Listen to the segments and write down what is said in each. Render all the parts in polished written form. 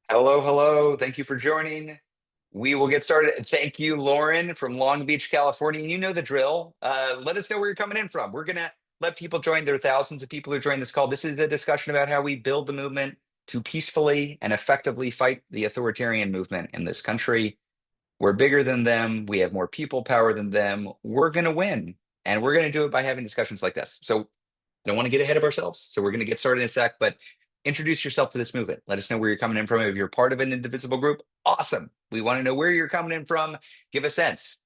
Hello, hello. Thank you for joining. We will get started. Thank you, Lauren from Long Beach, California. You know the drill. Let us know where you're coming in from. We're going to let people join. There are thousands of people who join this call. This is a discussion about how we build the movement to peacefully and effectively fight the authoritarian movement in this country. We're bigger than them. We have more people power than them. We're going to win. And we're going to do it by having discussions like this. So I don't want to get ahead of ourselves. So we're going to get started in a sec, but introduce yourself to this movement. Let us know where you're coming in from. If you're part of an indivisible group, awesome. We want to know where you're coming in from. Give a sense.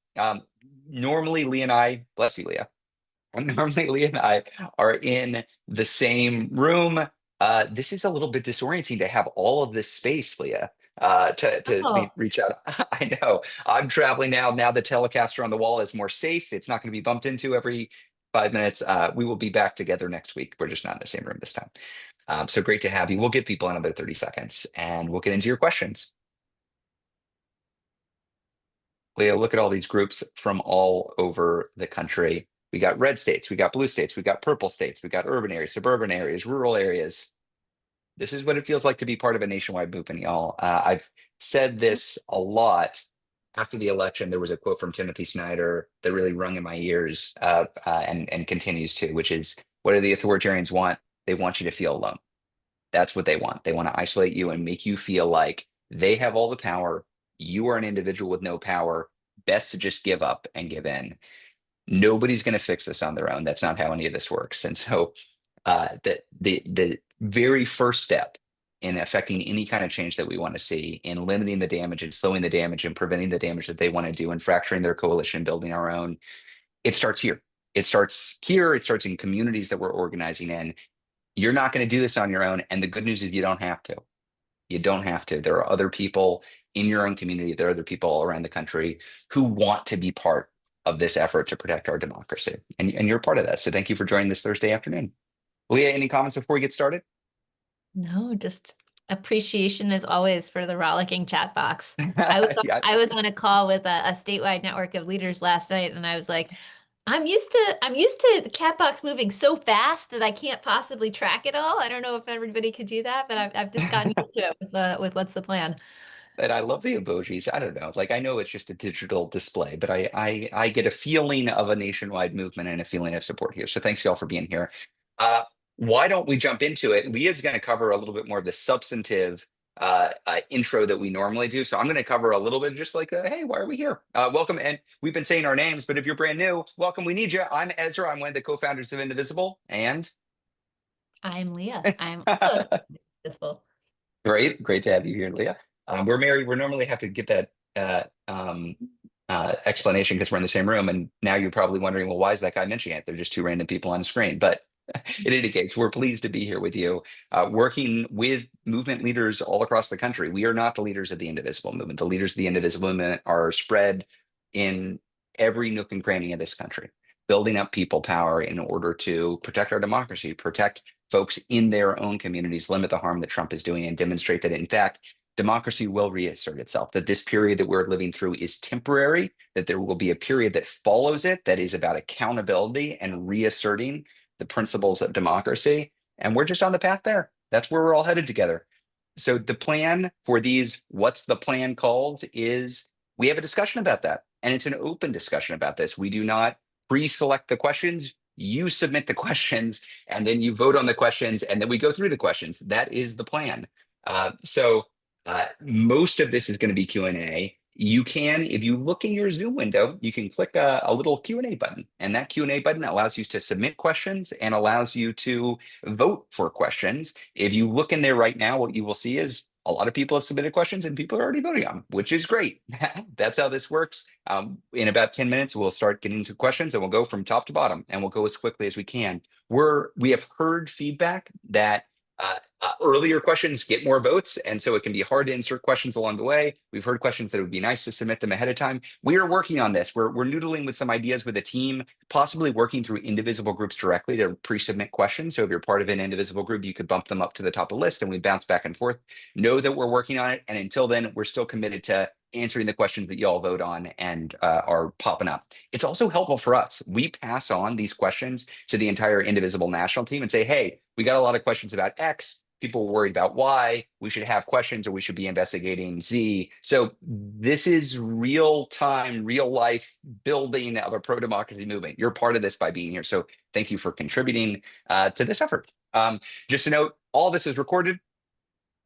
Normally, Leah and I, bless you, Leah. Normally, Leah and I are in the same room. This is a little bit disorienting to have all of this space, Leah. Oh, Reach out. I know. I'm traveling now. Now the Telecaster on the wall is more safe. It's not going to be bumped into every 5 minutes. We will be back together next week. We're just not in the same room this time. So great to have you. We'll give people another 30 seconds and we'll get into your questions. Leah, look at all these groups from all over the country. We got red states, we got blue states, we got purple states, we got urban areas, suburban areas, rural areas. This is what it feels like to be part of a nationwide movement, y'all. I've said this a lot. After the election, there was a quote from Timothy Snyder that really rung in my ears and continues to, which is, what do the authoritarians want? They want you to feel alone. That's what they want. They want to isolate you and make you feel like they have all the power. You are an individual with no power. Best to just give up and give in. Nobody's going to fix this on their own. That's not how any of this works. And so the very first step in affecting any kind of change that we want to see, in limiting the damage and slowing the damage and preventing the damage that they want to do and fracturing their coalition, building our own, it starts here. It starts here. It starts in communities that we're organizing in. You're not going to do this on your own. And the good news is you don't have to. You don't have to. There are other people in your own community. There are other people all around the country who want to be part of this effort to protect our democracy. And you're part of that. So thank you for joining this Thursday afternoon. Leah, any comments before we get started? no, just appreciation as always for the rollicking chat box. Yeah, I was on a call with a statewide network of leaders last night, and I was like, I'm used to the chat box moving so fast that I can't possibly track it all. I don't know if everybody could do that, but I've just gotten used to it with what's the plan. and I love the emojis. I don't know. Like I know it's just a digital display, but I get a feeling of a nationwide movement and a feeling of support here. So thanks y'all for being here. Uh, why don't we jump into it? Leah's going to cover a little bit more of the substantive intro that we normally do. So I'm going to cover a little bit just like, hey, why are we here? Welcome. And we've been saying our names, but if you're brand new, welcome. We need you. I'm Ezra. I'm one of the co-founders of Indivisible. And I'm Leah. I'm also visible. great to have you here, Leah. We're married. We normally have to get that explanation because we're in the same room. And now you're probably wondering, well, why is that guy mentioning it? They're just two random people on the screen. But in any case, we're pleased to be here with you, working with movement leaders all across the country. We are not the leaders of the Indivisible movement. The leaders of the Indivisible movement are spread in every nook and cranny of this country, building up people power in order to protect our democracy, protect folks in their own communities, limit the harm that Trump is doing, and demonstrate that, in fact, democracy will reassert itself, that this period that we're living through is temporary, that there will be a period that follows it that is about accountability and reasserting the principles of democracy. And we're just on the path there. That's where we're all headed together. So the plan for these, what's the plan called, is we have a discussion about that. And it's an open discussion about this. We do not pre-select the questions. You submit the questions and then you vote on the questions and then we go through the questions. That is the plan. Most of this is going to be Q&A. You can, if you look in your Zoom window, you can click a little Q&A button, and that Q&A button allows you to submit questions and allows you to vote for questions. If you look in there right now, what you will see is a lot of people have submitted questions and people are already voting on them, which is great. That's how this works. In about 10 minutes, we'll start getting to questions and we'll go from top to bottom and we'll go as quickly as we can. We have heard feedback that earlier questions get more votes, and so it can be hard to insert questions along the way. We've heard questions that it would be nice to submit them ahead of time. We are working on this. We're noodling with some ideas with a team, possibly working through indivisible groups directly to pre-submit questions. So if you're part of an indivisible group, you could bump them up to the top of the list and we bounce back and forth. Know that we're working on it. And until then, we're still committed to answering the questions that you all vote on and are popping up. It's also helpful for us. We pass on these questions to the entire Indivisible national team and say, hey, we got a lot of questions about X. People were worried about Y. We should have questions, or we should be investigating Z. So this is real time, real life building of a pro-democracy movement. You're part of this by being here. So thank you for contributing to this effort. Just to note, all this is recorded.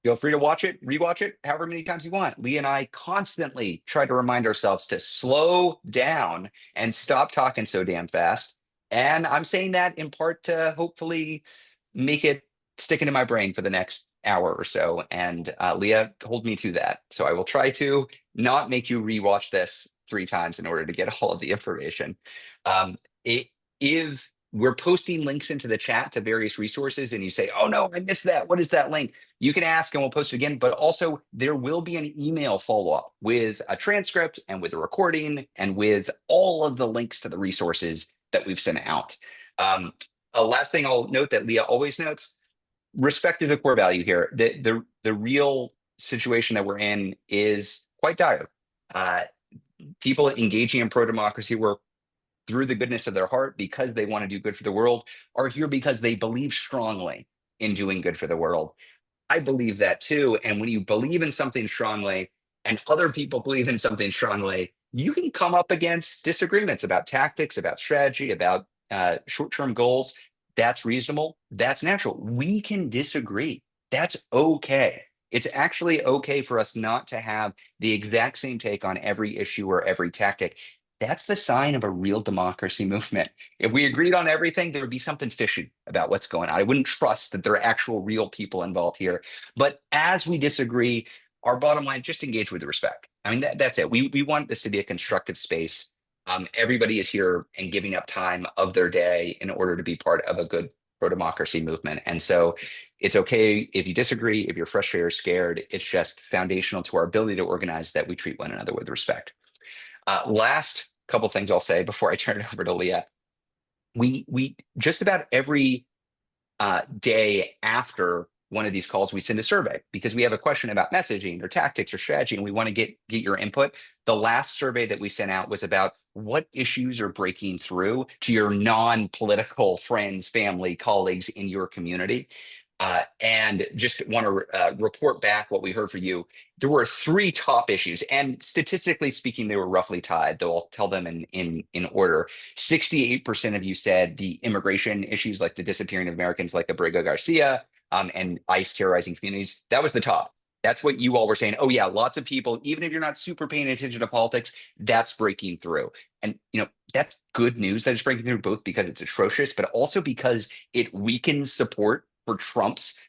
Feel free to watch it, rewatch it, however many times you want. Leah and I constantly try to remind ourselves to slow down and stop talking so damn fast. And I'm saying that in part to hopefully make it stick into my brain for the next hour or so. And Leah, hold me to that. So I will try to not make you rewatch this 3 times in order to get all of the information. If we're posting links into the chat to various resources and you say, oh no, I missed that. What is that link? You can ask and we'll post it again, but also there will be an email follow-up with a transcript and with a recording and with all of the links to the resources that we've sent out. A last thing I'll note that Leah always notes, respect is a core value here. The real situation that we're in is quite dire. People engaging in pro-democracy work through the goodness of their heart because they want to do good for the world are here because they believe strongly in doing good for the world. I believe that too. And when you believe in something strongly and other people believe in something strongly, you can come up against disagreements about tactics, about strategy, about short-term goals. That's reasonable. That's natural. We can disagree. That's okay. It's actually okay for us not to have the exact same take on every issue or every tactic. That's the sign of a real democracy movement. If we agreed on everything, there would be something fishy about what's going on. I wouldn't trust that there are actual real people involved here. But as we disagree, our bottom line, just engage with respect. I mean, that's it. We want this to be a constructive space. Everybody is here and giving up time of their day in order to be part of a good pro-democracy movement. And so it's okay if you disagree, if you're frustrated or scared. It's just foundational to our ability to organize that we treat one another with respect. Last couple things I'll say before I turn it over to Leah. We just about every day after one of these calls, we send a survey because we have a question about messaging or tactics or strategy, and we want to get your input. The last survey that we sent out was about what issues are breaking through to your non-political friends, family, colleagues in your community. And just want to report back what we heard from you. There were 3 top issues, and statistically speaking, they were roughly tied, though I'll tell them in order. 68% of you said the immigration issues, like the disappearing of Americans like Abrigo Garcia, and ICE terrorizing communities. That was the top. That's what you all were saying. Oh yeah, lots of people, even if you're not super paying attention to politics, that's breaking through. And that's good news that it's breaking through, both because it's atrocious, but also because it weakens support for Trump's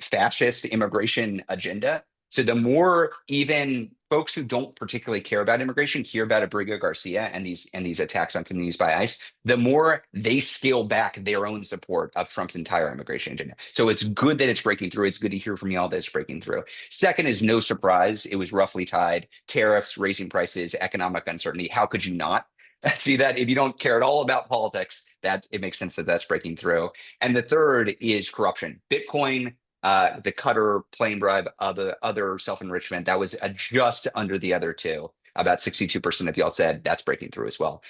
fascist immigration agenda. So the more even folks who don't particularly care about immigration hear about Abrigo Garcia and these attacks on communities by ICE, the more they scale back their own support of Trump's entire immigration agenda. So it's good that it's breaking through. It's good to hear from y'all that it's breaking through. Second is no surprise. It was roughly tied. Tariffs, raising prices, economic uncertainty. How could you not see that? If you don't care at all about politics, that it makes sense that that's breaking through. And the third is corruption. Bitcoin, the Cutter, plane bribe, other self-enrichment, that was just under the other 2. About 62% of y'all said that's breaking through as well.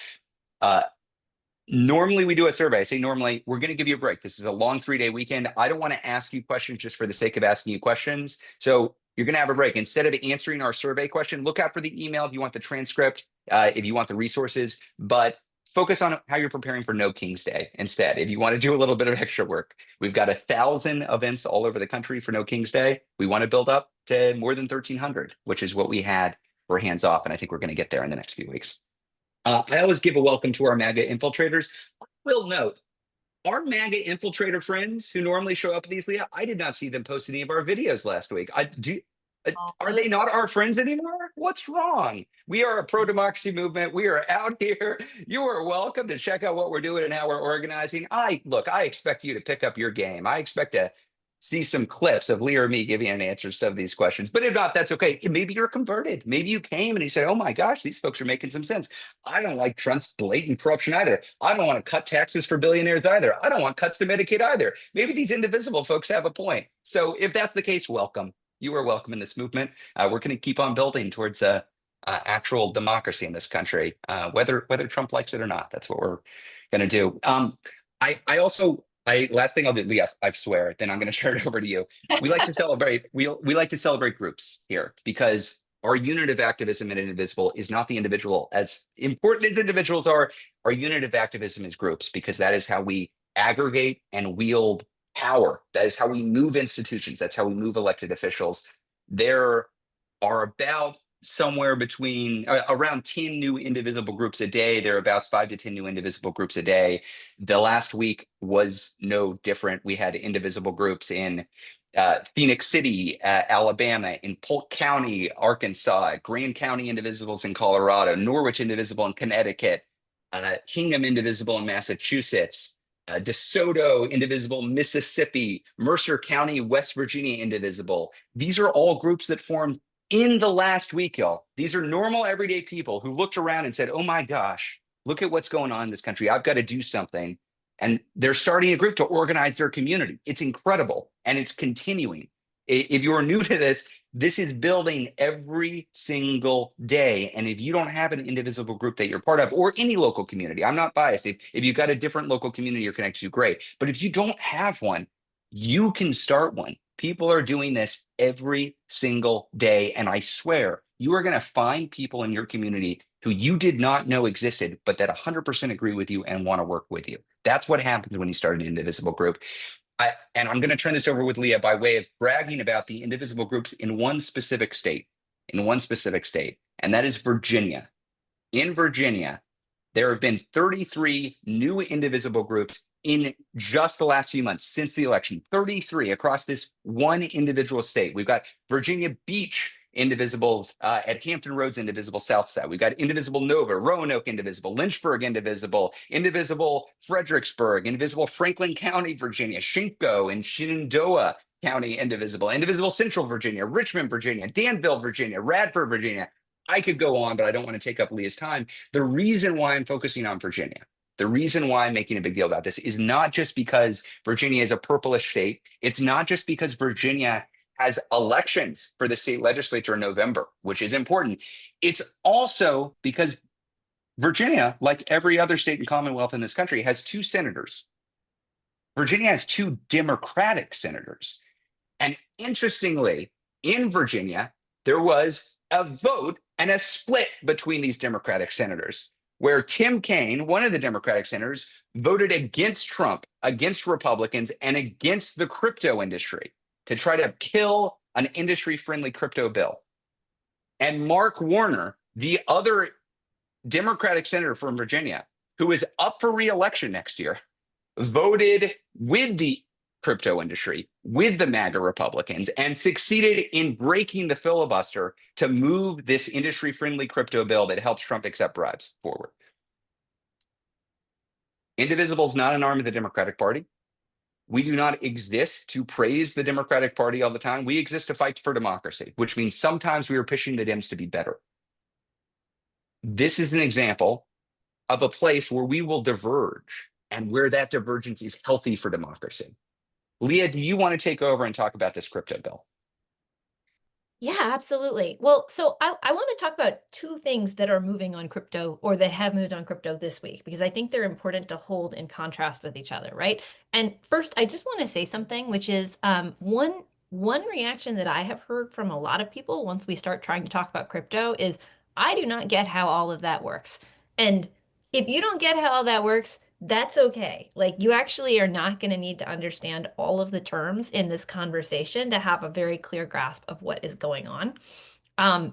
Normally we do a survey. I say normally, we're going to give you a break. This is a long 3-day weekend. I don't want to ask you questions just for the sake of asking you questions. So you're going to have a break. Instead of answering our survey question, look out for the email if you want the transcript, if you want the resources, but focus on how you're preparing for No King's Day instead. If you want to do a little bit of extra work, we've got 1,000 events all over the country for No King's Day. We want to build up to more than 1,300, which is what we had for hands off. And I think we're going to get there in the next few weeks. I always give a welcome to our MAGA infiltrators. I will note, our MAGA infiltrator friends who normally show up at these, Leah, I did not see them post any of our videos last week. Are they not our friends anymore? What's wrong? We are a pro-democracy movement. We are out here. You are welcome to check out what we're doing and how we're organizing. I expect you to pick up your game. I expect to see some clips of Leah or me giving an answer to some of these questions. But if not, that's okay. Maybe you're converted. Maybe you came and you said, oh my gosh, these folks are making some sense. I don't like Trump's blatant corruption either. I don't want to cut taxes for billionaires either. I don't want cuts to Medicaid either. Maybe these Indivisible folks have a point. So if that's the case, welcome. You are welcome in this movement. We're going to keep on building towards actual democracy in this country, whether Trump likes it or not. That's what we're going to do. I also I last thing I'll do, Leah, I swear, then I'm going to turn it over to you. We like to celebrate groups here because our unit of activism at Indivisible is not the individual. As important as individuals are, our unit of activism is groups because that is how we aggregate and wield power. That is how we move institutions. That's how we move elected officials. There are about somewhere between around 10 new indivisible groups a day. Thereabouts 5 to 10 new indivisible groups a day. The last week was no different. We had indivisible groups in Phoenix City, Alabama, in Polk County, Arkansas, Grand County Indivisibles in Colorado, Norwich Indivisible in Connecticut, Hingham Indivisible in Massachusetts, DeSoto Indivisible, Mississippi, Mercer County, West Virginia Indivisible. These are all groups that formed in the last week, y'all. These are normal, everyday people who looked around and said, oh my gosh, look at what's going on in this country. I've got to do something. And they're starting a group to organize their community. It's incredible. And it's continuing. If you're new to this, this is building every single day. And if you don't have an indivisible group that you're part of, or any local community, I'm not biased. If you've got a different local community you're connected to, great. But if you don't have one, you can start one. People are doing this every single day. And I swear, you are going to find people in your community who you did not know existed, but that 100% agree with you and want to work with you. That's what happens when you start an indivisible group. And I'm going to turn this over with Leah by way of bragging about the indivisible groups in one specific state, and that is Virginia. In Virginia, there have been 33 new indivisible groups in just the last few months since the election. 33 across this one individual state. We've got Virginia Beach Indivisibles at Hampton Roads Indivisible South Side. We've got Indivisible Nova, Roanoke Indivisible, Lynchburg Indivisible, Indivisible Fredericksburg, Indivisible Franklin County, Virginia, Shinko and Shenandoah County Indivisible, Indivisible Central Virginia, Richmond, Virginia, Danville, Virginia, Radford, Virginia. I could go on, but I don't want to take up Leah's time. The reason why I'm focusing on Virginia, the reason why I'm making a big deal about this is not just because Virginia is a purplish state. It's not just because Virginia has elections for the state legislature in November, which is important. It's also because Virginia, like every other state and commonwealth in this country, has two senators. Virginia has two Democratic senators. And interestingly, in Virginia, there was a vote and a split between these Democratic senators, where Tim Kaine, one of the Democratic senators, voted against Trump, against Republicans, and against the crypto industry to try to kill an industry-friendly crypto bill. And Mark Warner, the other Democratic senator from Virginia, who is up for re-election next year, voted with the crypto industry, with the MAGA Republicans, and succeeded in breaking the filibuster to move this industry-friendly crypto bill that helps Trump accept bribes forward. Indivisible is not an arm of the Democratic Party. We do not exist to praise the Democratic Party all the time. We exist to fight for democracy, which means sometimes we are pushing the Dems to be better. This is an example of a place where we will diverge and where that divergence is healthy for democracy. Leah, do you want to take over and talk about this crypto bill? Yeah, absolutely. Well, so I want to talk about two things that are moving on crypto or that have moved on crypto this week, because I think they're important to hold in contrast with each other, right? And first, I just want to say something, which is one reaction that I have heard from a lot of people once we start trying to talk about crypto is, I do not get how all of that works. And if you don't get how all that works, that's okay. Like, you actually are not going to need to understand all of the terms in this conversation to have a very clear grasp of what is going on.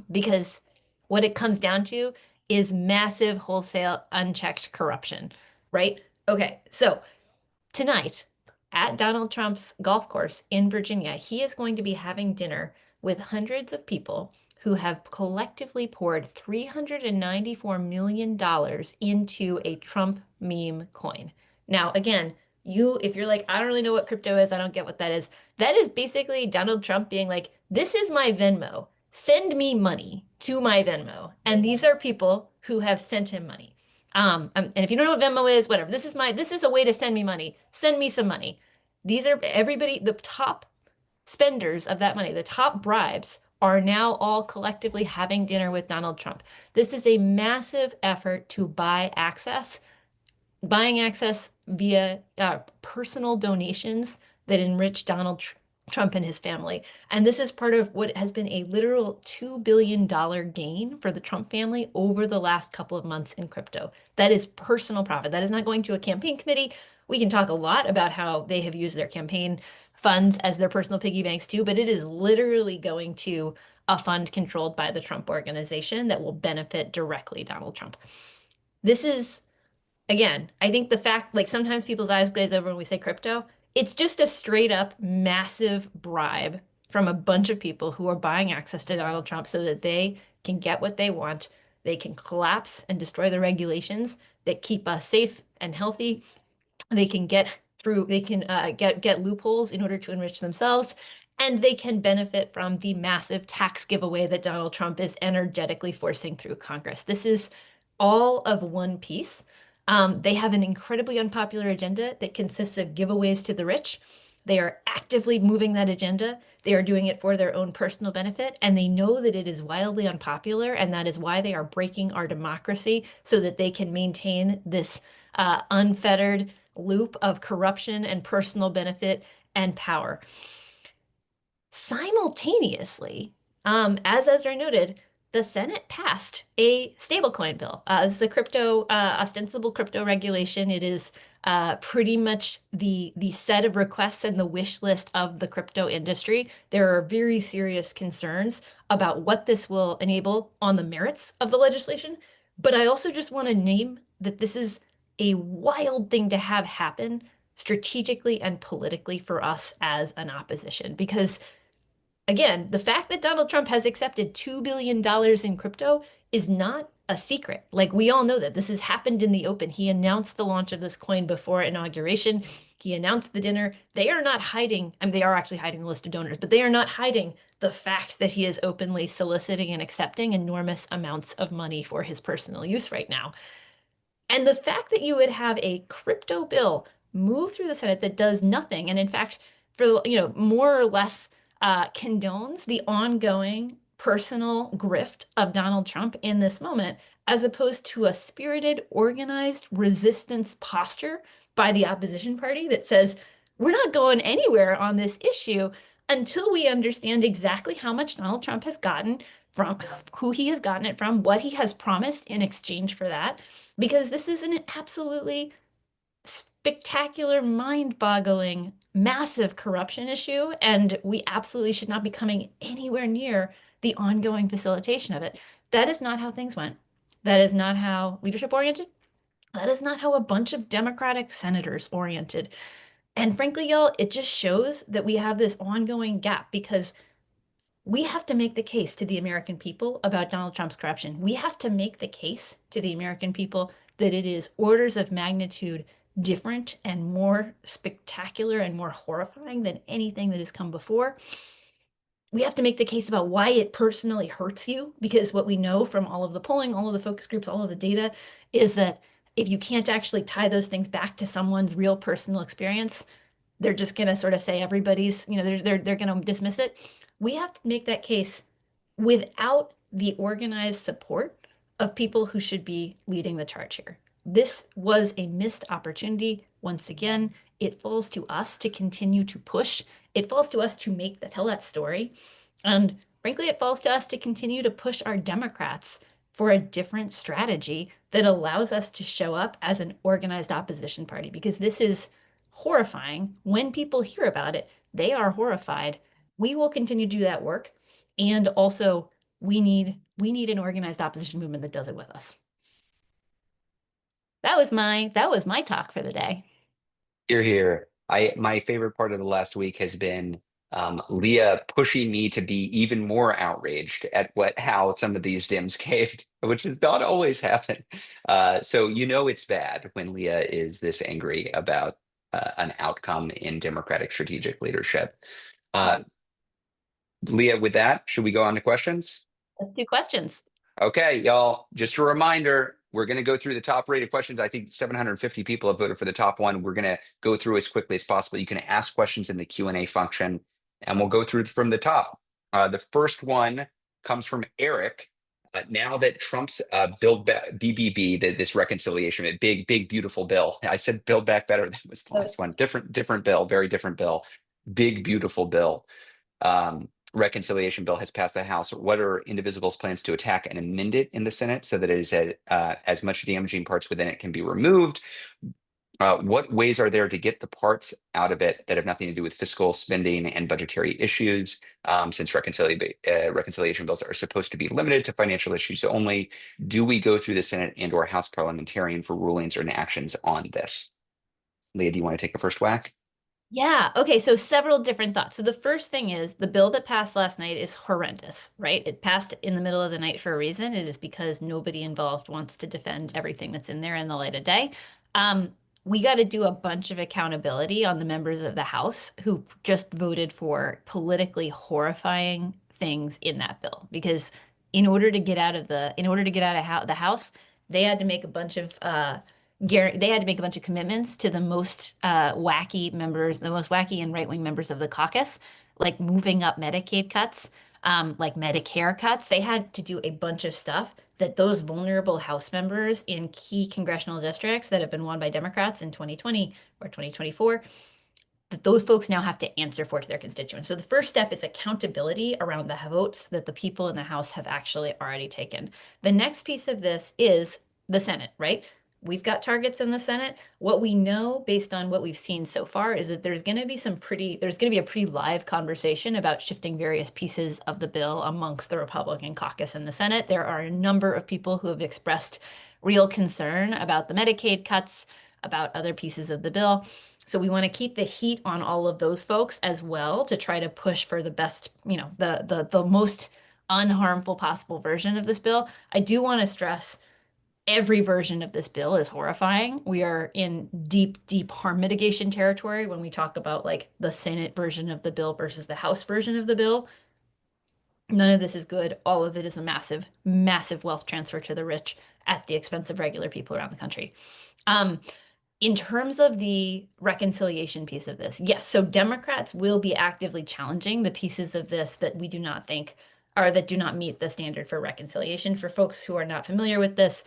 Because what it comes down to is massive, wholesale, unchecked corruption, right? Okay, so tonight at Donald Trump's golf course in Virginia, he is going to be having dinner with hundreds of people who have collectively poured $394 million into a Trump meme coin. Now, again, if you're like, I don't really know what crypto is, I don't get what that is basically Donald Trump being like, this is my Venmo. Send me money to my Venmo. And these are people who have sent him money. And if you don't know what Venmo is, whatever. This is a way to send me money. Send me some money. These are everybody, the top spenders of that money, the top bribes are now all collectively having dinner with Donald Trump. This is a massive effort to buy access buying access via personal donations that enrich Trump and his family. And this is part of what has been a literal $2 billion gain for the Trump family over the last couple of months in crypto. That is personal profit. That is not going to a campaign committee. We can talk a lot about how they have used their campaign funds as their personal piggy banks too, but it is literally going to a fund controlled by the Trump organization that will benefit directly Donald Trump. This is, again, I think the fact, like sometimes people's eyes glaze over when we say crypto, it's just a straight up massive bribe from a bunch of people who are buying access to Donald Trump so that they can get what they want. They can collapse and destroy the regulations that keep us safe and healthy. They can get through, they can get loopholes in order to enrich themselves, and they can benefit from the massive tax giveaway that Donald Trump is energetically forcing through Congress. This is all of one piece. They have an incredibly unpopular agenda that consists of giveaways to the rich. They are actively moving that agenda. They are doing it for their own personal benefit, and they know that it is wildly unpopular, and that is why they are breaking our democracy so that they can maintain this unfettered loop of corruption and personal benefit and power. Simultaneously, as Ezra noted, the Senate passed a stablecoin bill. It's the ostensible crypto regulation. It is pretty much the set of requests and the wish list of the crypto industry. There are very serious concerns about what this will enable on the merits of the legislation. But I also just want to name that this is a wild thing to have happen strategically and politically for us as an opposition, because again, the fact that Donald Trump has accepted $2 billion in crypto is not a secret. Like, we all know that this has happened in the open. He announced the launch of this coin before inauguration. He announced the dinner. They are not hiding, I mean, they are actually hiding the list of donors, but they are not hiding the fact that he is openly soliciting and accepting enormous amounts of money for his personal use right now. And the fact that you would have a crypto bill move through the Senate that does nothing, and in fact, for more or less condones the ongoing personal grift of Donald Trump in this moment, as opposed to a spirited, organized resistance posture by the opposition party that says, we're not going anywhere on this issue until we understand exactly how much Donald Trump has gotten from who he has gotten it from, what he has promised in exchange for that, because this is an absolutely spectacular, mind-boggling, massive corruption issue, and we absolutely should not be coming anywhere near the ongoing facilitation of it. That is not how things went. That is not how leadership oriented. That is not how a bunch of Democratic senators oriented. And frankly, y'all, it just shows that we have this ongoing gap because we have to make the case to the American people about Donald Trump's corruption. We have to make the case to the American people that it is orders of magnitude different and more spectacular and more horrifying than anything that has come before. We have to make the case about why it personally hurts you, because what we know from all of the polling, all of the focus groups, all of the data is that if you can't actually tie those things back to someone's real personal experience, they're just going to sort of say everybody's, they're going to dismiss it. We have to make that case without the organized support of people who should be leading the charge here. This was a missed opportunity. Once again, it falls to us to continue to push. It falls to us to tell that story. And frankly, it falls to us to continue to push our Democrats for a different strategy that allows us to show up as an organized opposition party, because this is horrifying. When people hear about it, they are horrified. We will continue to do that work. And also, we need an organized opposition movement that does it with us. That was my talk for the day. Here. My favorite part of the last week has been Leah pushing me to be even more outraged at how some of these Dems caved, which does not always happen. So it's bad when Leah is this angry about an outcome in Democratic strategic leadership. Leah, with that, should we go on to questions? Let's do questions. Okay, y'all, just a reminder, we're going to go through the top rated questions. I think 750 people have voted for the top one. We're going to go through as quickly as possible. You can ask questions in the Q&A function, and we'll go through from the top. The first one comes from Eric. Now that Trump's BBB, this reconciliation, big beautiful bill. I said Build Back Better. That was the last one. Different bill, very different bill. Big beautiful bill. Reconciliation bill has passed the House. What are Indivisible's plans to attack and amend it in the Senate so that it is as much damaging parts within it can be removed? What ways are there to get the parts out of it that have nothing to do with fiscal spending and budgetary issues, since reconciliation bills are supposed to be limited to financial issues only? Do we go through the Senate and or House parliamentarian for rulings or actions on this? Leah, do you want to take a first whack? Yeah. Okay. So several different thoughts. So the first thing is the bill that passed last night is horrendous, right? It passed in the middle of the night for a reason. It is because nobody involved wants to defend everything that's in there in the light of day. Um, we got to do a bunch of accountability on the members of the House who just voted for politically horrifying things in that bill because in order to get out of the House, they had to make a bunch of they had to make a bunch of commitments to the most wacky members, the most wacky and right-wing members of the caucus, like moving up Medicaid cuts, like Medicare cuts. They had to do a bunch of stuff that those vulnerable House members in key congressional districts that have been won by Democrats in 2020 or 2024, that those folks now have to answer for to their constituents. So the first step is accountability around the votes that the people in the House have actually already taken. The next piece of this is the Senate, right? We've got targets in the Senate. What we know based on what we've seen so far is that there's going to be a pretty live conversation about shifting various pieces of the bill amongst the Republican caucus in the Senate. There are a number of people who have expressed real concern about the Medicaid cuts, about other pieces of the bill. So we want to keep the heat on all of those folks as well to try to push for the best, the most unharmful possible version of this bill. I do want to stress every version of this bill is horrifying. We are in deep harm mitigation territory when we talk about like the Senate version of the bill versus the House version of the bill. None of this is good. All of it is a massive wealth transfer to the rich at the expense of regular people around the country. Um, in terms of the reconciliation piece of this, yes, so Democrats will be actively challenging the pieces of this that we do not think or that do not meet the standard for reconciliation. For folks who are not familiar with this,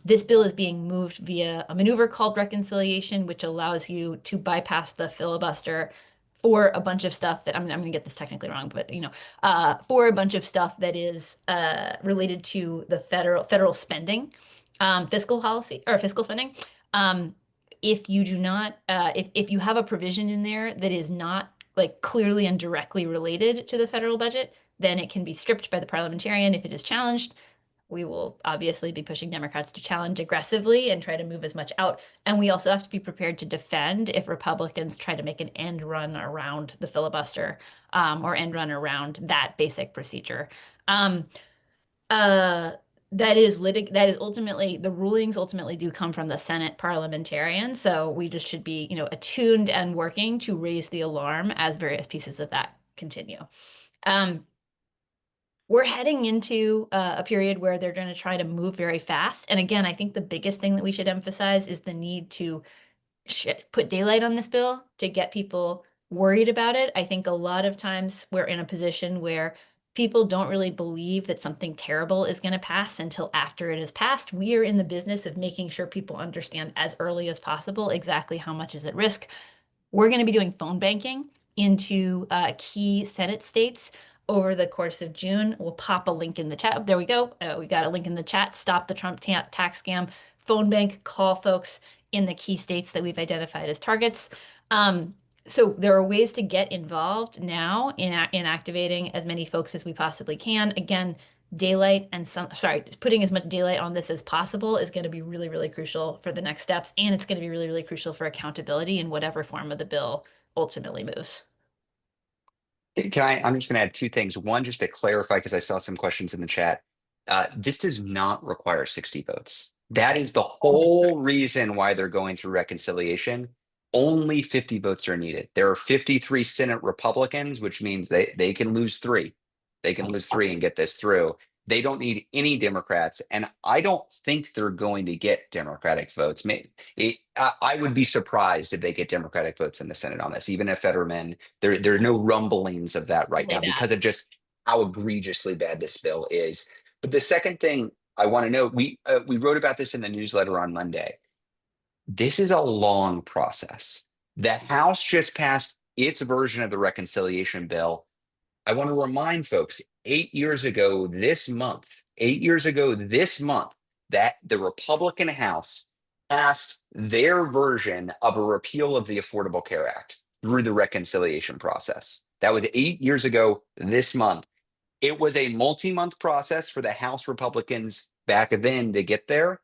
this bill is being moved via a maneuver called reconciliation, which allows you to bypass the filibuster for a bunch of stuff that I'm going to get this technically wrong, but for a bunch of stuff that is related to the federal spending, fiscal policy or fiscal spending. If you do not, if you have a provision in there that is not like clearly and directly related to the federal budget, then it can be stripped by the parliamentarian if it is challenged. We will obviously be pushing Democrats to challenge aggressively and try to move as much out. And we also have to be prepared to defend if Republicans try to make an end run around the filibuster or end run around that basic procedure. Um, uh, that is ultimately the rulings ultimately do come from the Senate parliamentarian. So we just should be, attuned and working to raise the alarm as various pieces of that continue. We're heading into a period where they're going to try to move very fast. And again, I think the biggest thing that we should emphasize is the need to put daylight on this bill to get people worried about it. I think a lot of times we're in a position where people don't really believe that something terrible is going to pass until after it has passed. We are in the business of making sure people understand as early as possible exactly how much is at risk. We're going to be doing phone banking into key Senate states over the course of June. We'll pop a link in the chat. There we go. We got a link in the chat. Stop the Trump tax scam. Phone bank, call folks in the key states that we've identified as targets. So there are ways to get involved now in activating as many folks as we possibly can. Again, putting as much daylight on this as possible is going to be really, really crucial for the next steps. And it's going to be really, really crucial for accountability in whatever form of the bill ultimately moves. I'm just going to add two things. One, just to clarify, because I saw some questions in the chat. This does not require 60 votes. That is the whole reason why they're going through reconciliation. Only 50 votes are needed. There are 53 Senate Republicans, which means they can lose three. They can lose three and get this through. They don't need any Democrats, and I don't think they're going to get Democratic votes. I would be surprised if they get Democratic votes in the Senate on this, even if Fetterman. There are no rumblings of that right now because of just how egregiously bad this bill is. But the second thing I want to note, we wrote about this in the newsletter on Monday. This is a long process. The House just passed its version of the reconciliation bill. I want to remind folks, 8 years ago this month, 8 years ago this month, that the Republican House passed their version of a repeal of the Affordable Care Act through the reconciliation process. That was 8 years ago this month. It was a multi-month process for the House Republicans back then to get there.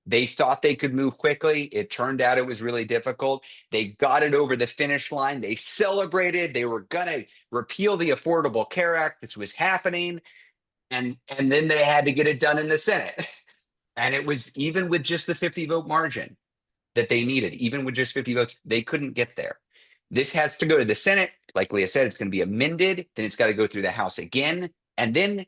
They thought they could move quickly. It turned out it was really difficult. They got it over the finish line. They celebrated. They were going to repeal the Affordable Care Act. This was happening. And then they had to get it done in the Senate. And it was even with just the 50 vote margin that they needed, even with just 50 votes, they couldn't get there. This has to go to the Senate. Like Leah said, it's going to be amended. Then it's got to go through the House again. And then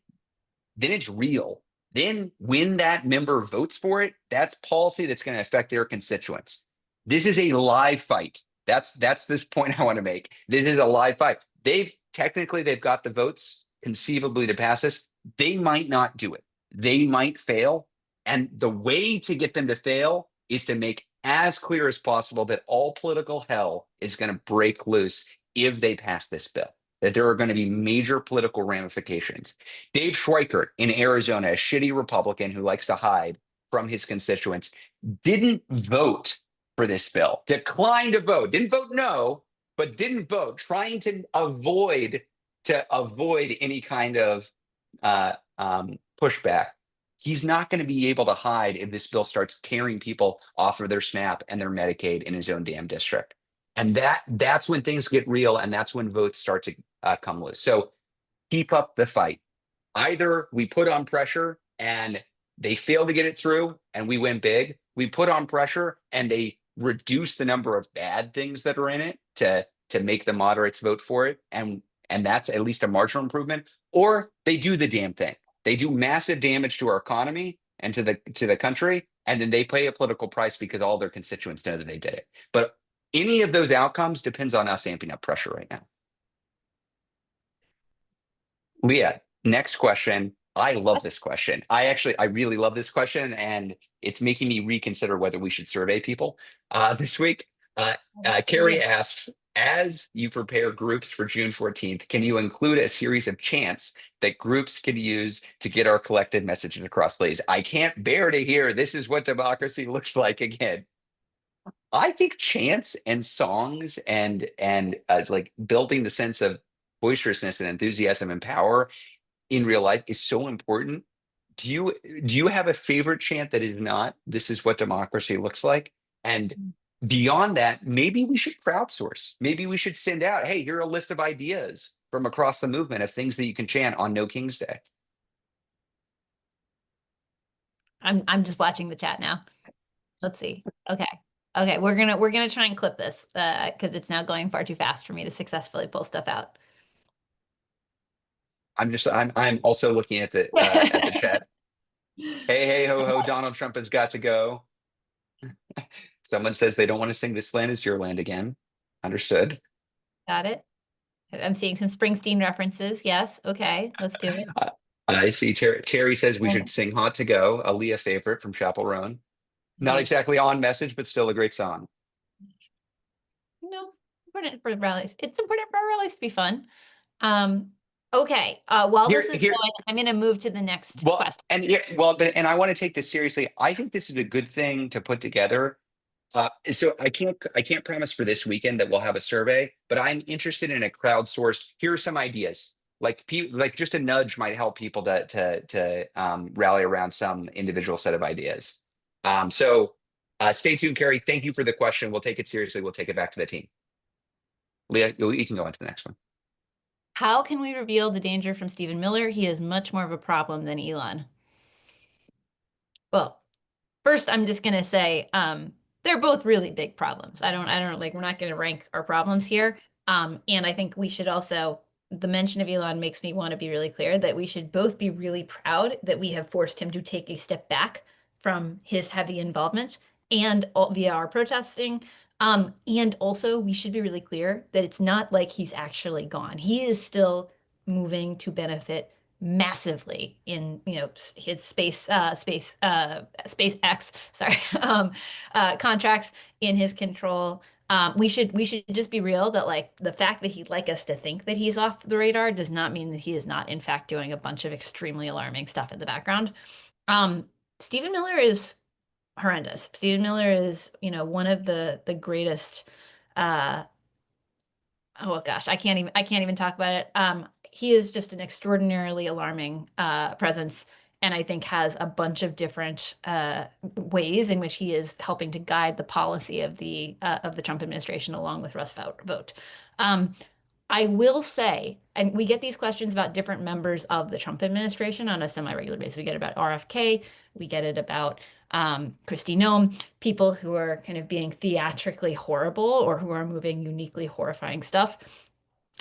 it's real. Then when that member votes for it, that's policy that's going to affect their constituents. This is a live fight. That's this point I want to make. This is a live fight. They've got the votes conceivably to pass this. They might not do it. They might fail. And the way to get them to fail is to make as clear as possible that all political hell is going to break loose if they pass this bill, that there are going to be major political ramifications. Dave Schweikert in Arizona, a shitty Republican who likes to hide from his constituents, didn't vote for this bill, declined to vote, didn't vote no, but didn't vote, trying to avoid any kind of pushback. He's not going to be able to hide if this bill starts tearing people off of their SNAP and their Medicaid in his own damn district. And that's when things get real, and that's when votes start to come loose. So keep up the fight. Either we put on pressure and they fail to get it through and we win big. We put on pressure and they reduce the number of bad things that are in it to make the moderates vote for it. And that's at least a marginal improvement. Or they do the damn thing. They do massive damage to our economy and to the country, and then they pay a political price because all their constituents know that they did it. But any of those outcomes depends on us amping up pressure right now. Leah, next question. I love this question. I really love this question, and it's making me reconsider whether we should survey people this week. Carrie asks, as you prepare groups for June 14th, can you include a series of chants that groups can use to get our collective messages across, please? I can't bear to hear this is what democracy looks like again. I think chants and songs and like building the sense of boisterousness and enthusiasm and power in real life is so important. Do you have a favorite chant that is not "This is what democracy looks like"? And beyond that, maybe we should crowdsource. Maybe we should send out, hey, here are a list of ideas from across the movement of things that you can chant on No King's Day. I'm just watching the chat now. Let's see. Okay. Okay, we're gonna try and clip this because it's now going far too fast for me to successfully pull stuff out. I'm also looking at the chat. Hey, hey, ho, ho, Donald Trump has got to go. Someone says they don't want to sing "This Land Is Your Land" again. Understood. Got it. I'm seeing some Springsteen references. Yes. Okay, let's do it. I see Terry says we should sing "Hot to Go," a Leah favorite from Chapel Roan. Not exactly on message, but still a great song. No, important for rallies. It's important for rallies to be fun. Okay. While this is going, I'm going to move to the next question. And I want to take this seriously. I think this is a good thing to put together. So I can't promise for this weekend that we'll have a survey, but I'm interested in a crowdsourced. Here are some ideas. Like just a nudge might help people to rally around some individual set of ideas. So stay tuned, Carrie. Thank you for the question. We'll take it seriously. We'll take it back to the team. Leah, you can go on to the next one. How can we reveal the danger from Stephen Miller? He is much more of a problem than Elon. Well, first, I'm just going to say they're both really big problems. I don't like, we're not going to rank our problems here. And I think we should also, the mention of Elon makes me want to be really clear that we should both be really proud that we have forced him to take a step back from his heavy involvement and via our protesting. And also we should be really clear that it's not like he's actually gone. He is still moving to benefit massively in, his SpaceX, sorry, contracts in his control. We should just be real that like the fact that he'd like us to think that he's off the radar does not mean that he is not in fact doing a bunch of extremely alarming stuff in the background. Um, Stephen Miller is horrendous. Stephen Miller is, one of the greatest uh oh gosh, I can't even talk about it. He is just an extraordinarily alarming presence, and I think has a bunch of different ways in which he is helping to guide the policy of the Trump administration along with Russ Vogt. Um, I will say, and we get these questions about different members of the Trump administration on a semi-regular basis. We get it about RFK, we get it about Kristi Noem, people who are kind of being theatrically horrible or who are moving uniquely horrifying stuff.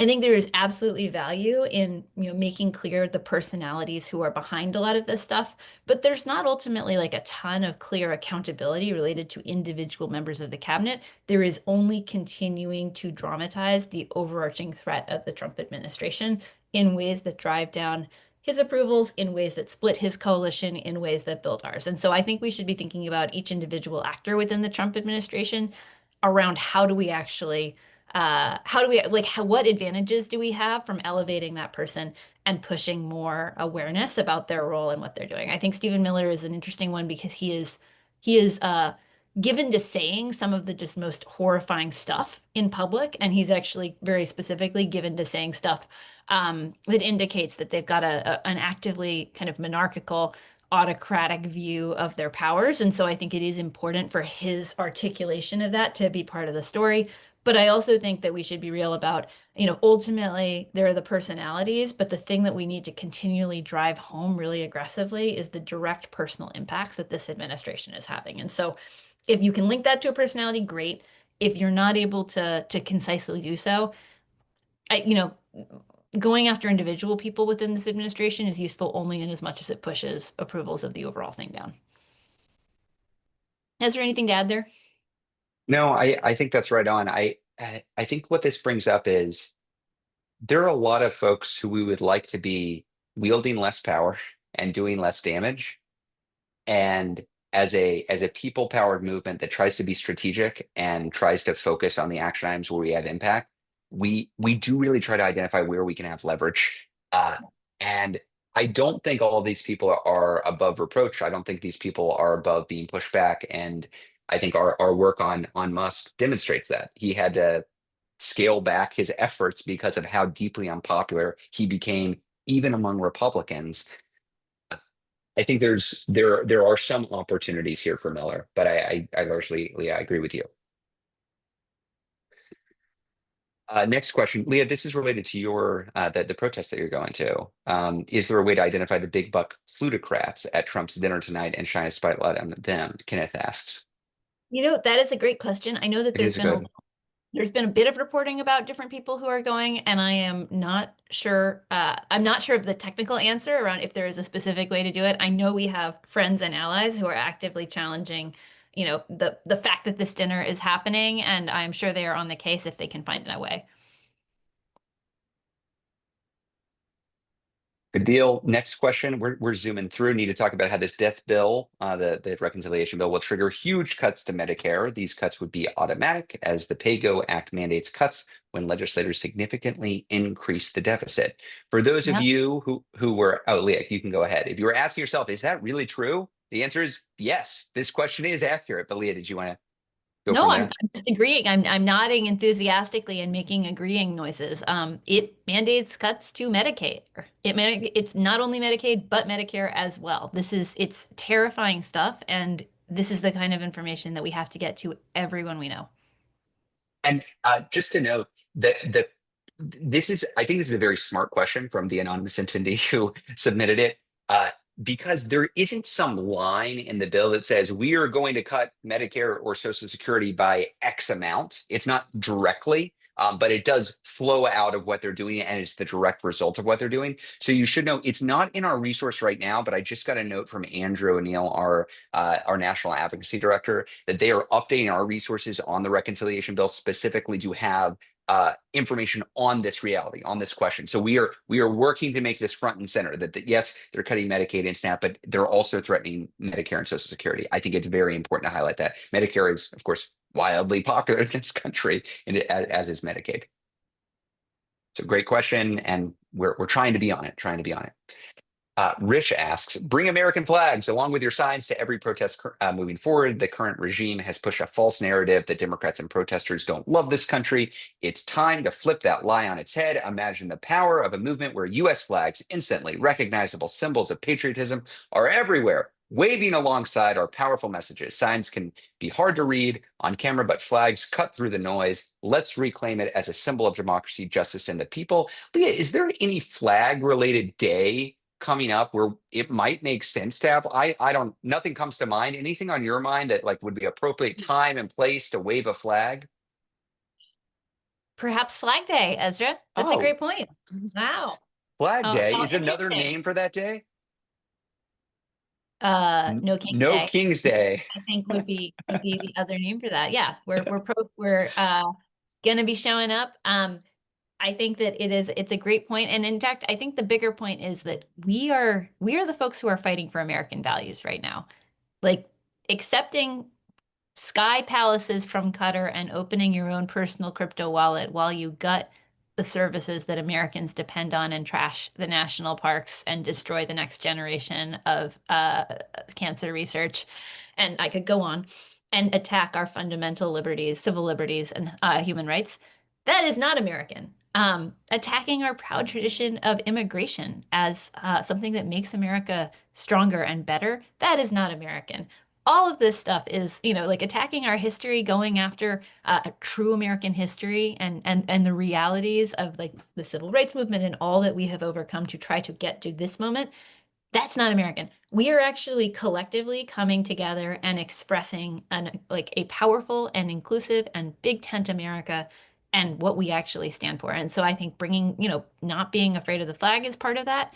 I think there is absolutely value in, making clear the personalities who are behind a lot of this stuff, but there's not ultimately like a ton of clear accountability related to individual members of the cabinet. There is only continuing to dramatize the overarching threat of the Trump administration in ways that drive down his approvals, in ways that split his coalition, in ways that build ours. And so I think we should be thinking about each individual actor within the Trump administration around how do we like what advantages do we have from elevating that person and pushing more awareness about their role and what they're doing? I think Stephen Miller is an interesting one because he is given to saying some of the just most horrifying stuff in public, and he's actually very specifically given to saying stuff that indicates that they've got an actively kind of monarchical autocratic view of their powers. And so I think it is important for his articulation of that to be part of the story. But I also think that we should be real about, ultimately there are the personalities, but the thing that we need to continually drive home really aggressively is the direct personal impacts that this administration is having. And so if you can link that to a personality, great. If you're not able to concisely do so, going after individual people within this administration is useful only in as much as it pushes approvals of the overall thing down. Is there anything to add there? No, I think that's right on. I think what this brings up is there are a lot of folks who we would like to be wielding less power and doing less damage. And as a people powered movement that tries to be strategic and tries to focus on the action items where we have impact, we do really try to identify where we can have leverage. And I don't think all of these people are above reproach. I don't think these people are above being pushed back. And I think our work on Musk demonstrates that. He had to scale back his efforts because of how deeply unpopular he became, even among Republicans. I think there are some opportunities here for Miller, but I largely, Leah, I agree with you. Next question, Leah. This is related to your the protest that you're going to. Is there a way to identify the big buck plutocrats at Trump's dinner tonight and shine a spotlight on them? Kenneth asks. That is a great question. I know that It is good. there's been a bit of reporting about different people who are going, and I am not sure. I'm not sure of the technical answer around if there is a specific way to do it. I know we have friends and allies who are actively challenging, the fact that this dinner is happening, and I'm sure they are on the case if they can find a way. Good deal. Next question. We're zooming through. Need to talk about how this death bill, the reconciliation bill, will trigger huge cuts to Medicare. These cuts would be automatic, as the PAYGO Act mandates cuts when legislators significantly increase the deficit. For those of Yep. you who were, oh, Leah, you can go ahead. If you were asking yourself, is that really true? The answer is yes. This question is accurate. But Leah, did you want to go No, from I'm, there? I'm just agreeing. I'm nodding enthusiastically and making agreeing noises. It mandates cuts to Medicaid. It's not only Medicaid, but Medicare as well. It's terrifying stuff, and this is the kind of information that we have to get to everyone we know. And just to note that I think this is a very smart question from the anonymous attendee who submitted it, because there isn't some line in the bill that says we are going to cut Medicare or Social Security by X amount. It's not directly, but it does flow out of what they're doing, and it's the direct result of what they're doing. So you should know it's not in our resource right now, but I just got a note from Andrew O'Neill, our national advocacy director, that they are updating our resources on the reconciliation bill specifically to have information on this reality, on this question. So we are working to make this front and center. That yes, they're cutting Medicaid and SNAP, but they're also threatening Medicare and Social Security. I think it's very important to highlight that. Medicare is, of course, wildly popular in this country, and as is Medicaid. So great question, and we're trying to be on it. Trying to be on it. Rich asks, bring American flags along with your signs to every protest moving forward. The current regime has pushed a false narrative that Democrats and protesters don't love this country. It's time to flip that lie on its head. Imagine the power of a movement where U.S. flags, instantly recognizable symbols of patriotism, are everywhere, waving alongside our powerful messages. Signs can be hard to read on camera, but flags cut through the noise. Let's reclaim it as a symbol of democracy, justice, and the people. Leah, is there any flag-related day coming up where it might make sense to have? I don't, nothing comes to mind. Anything on your mind that like would be appropriate time and place to wave a flag? Perhaps Flag Day, Ezra. That's a Oh, great point. Wow. Flag Day How is another interesting. name for that day? No King's No Day, King's Day. I think would be the other name for that. Yeah, we're gonna be showing up. I think that it's a great point. And in fact, I think the bigger point is that we are the folks who are fighting for American values right now. Like accepting sky palaces from Qatar and opening your own personal crypto wallet while you gut the services that Americans depend on and trash the national parks and destroy the next generation of cancer research. And I could go on and attack our fundamental liberties, civil liberties, and human rights. That is not American. Attacking our proud tradition of immigration as something that makes America stronger and better, that is not American. All of this stuff is, like attacking our history, going after true American history and the realities of like the civil rights movement and all that we have overcome to try to get to this moment. That's not American. We are actually collectively coming together and expressing like a powerful and inclusive and big tent America and what we actually stand for. And so I think bringing, not being afraid of the flag is part of that.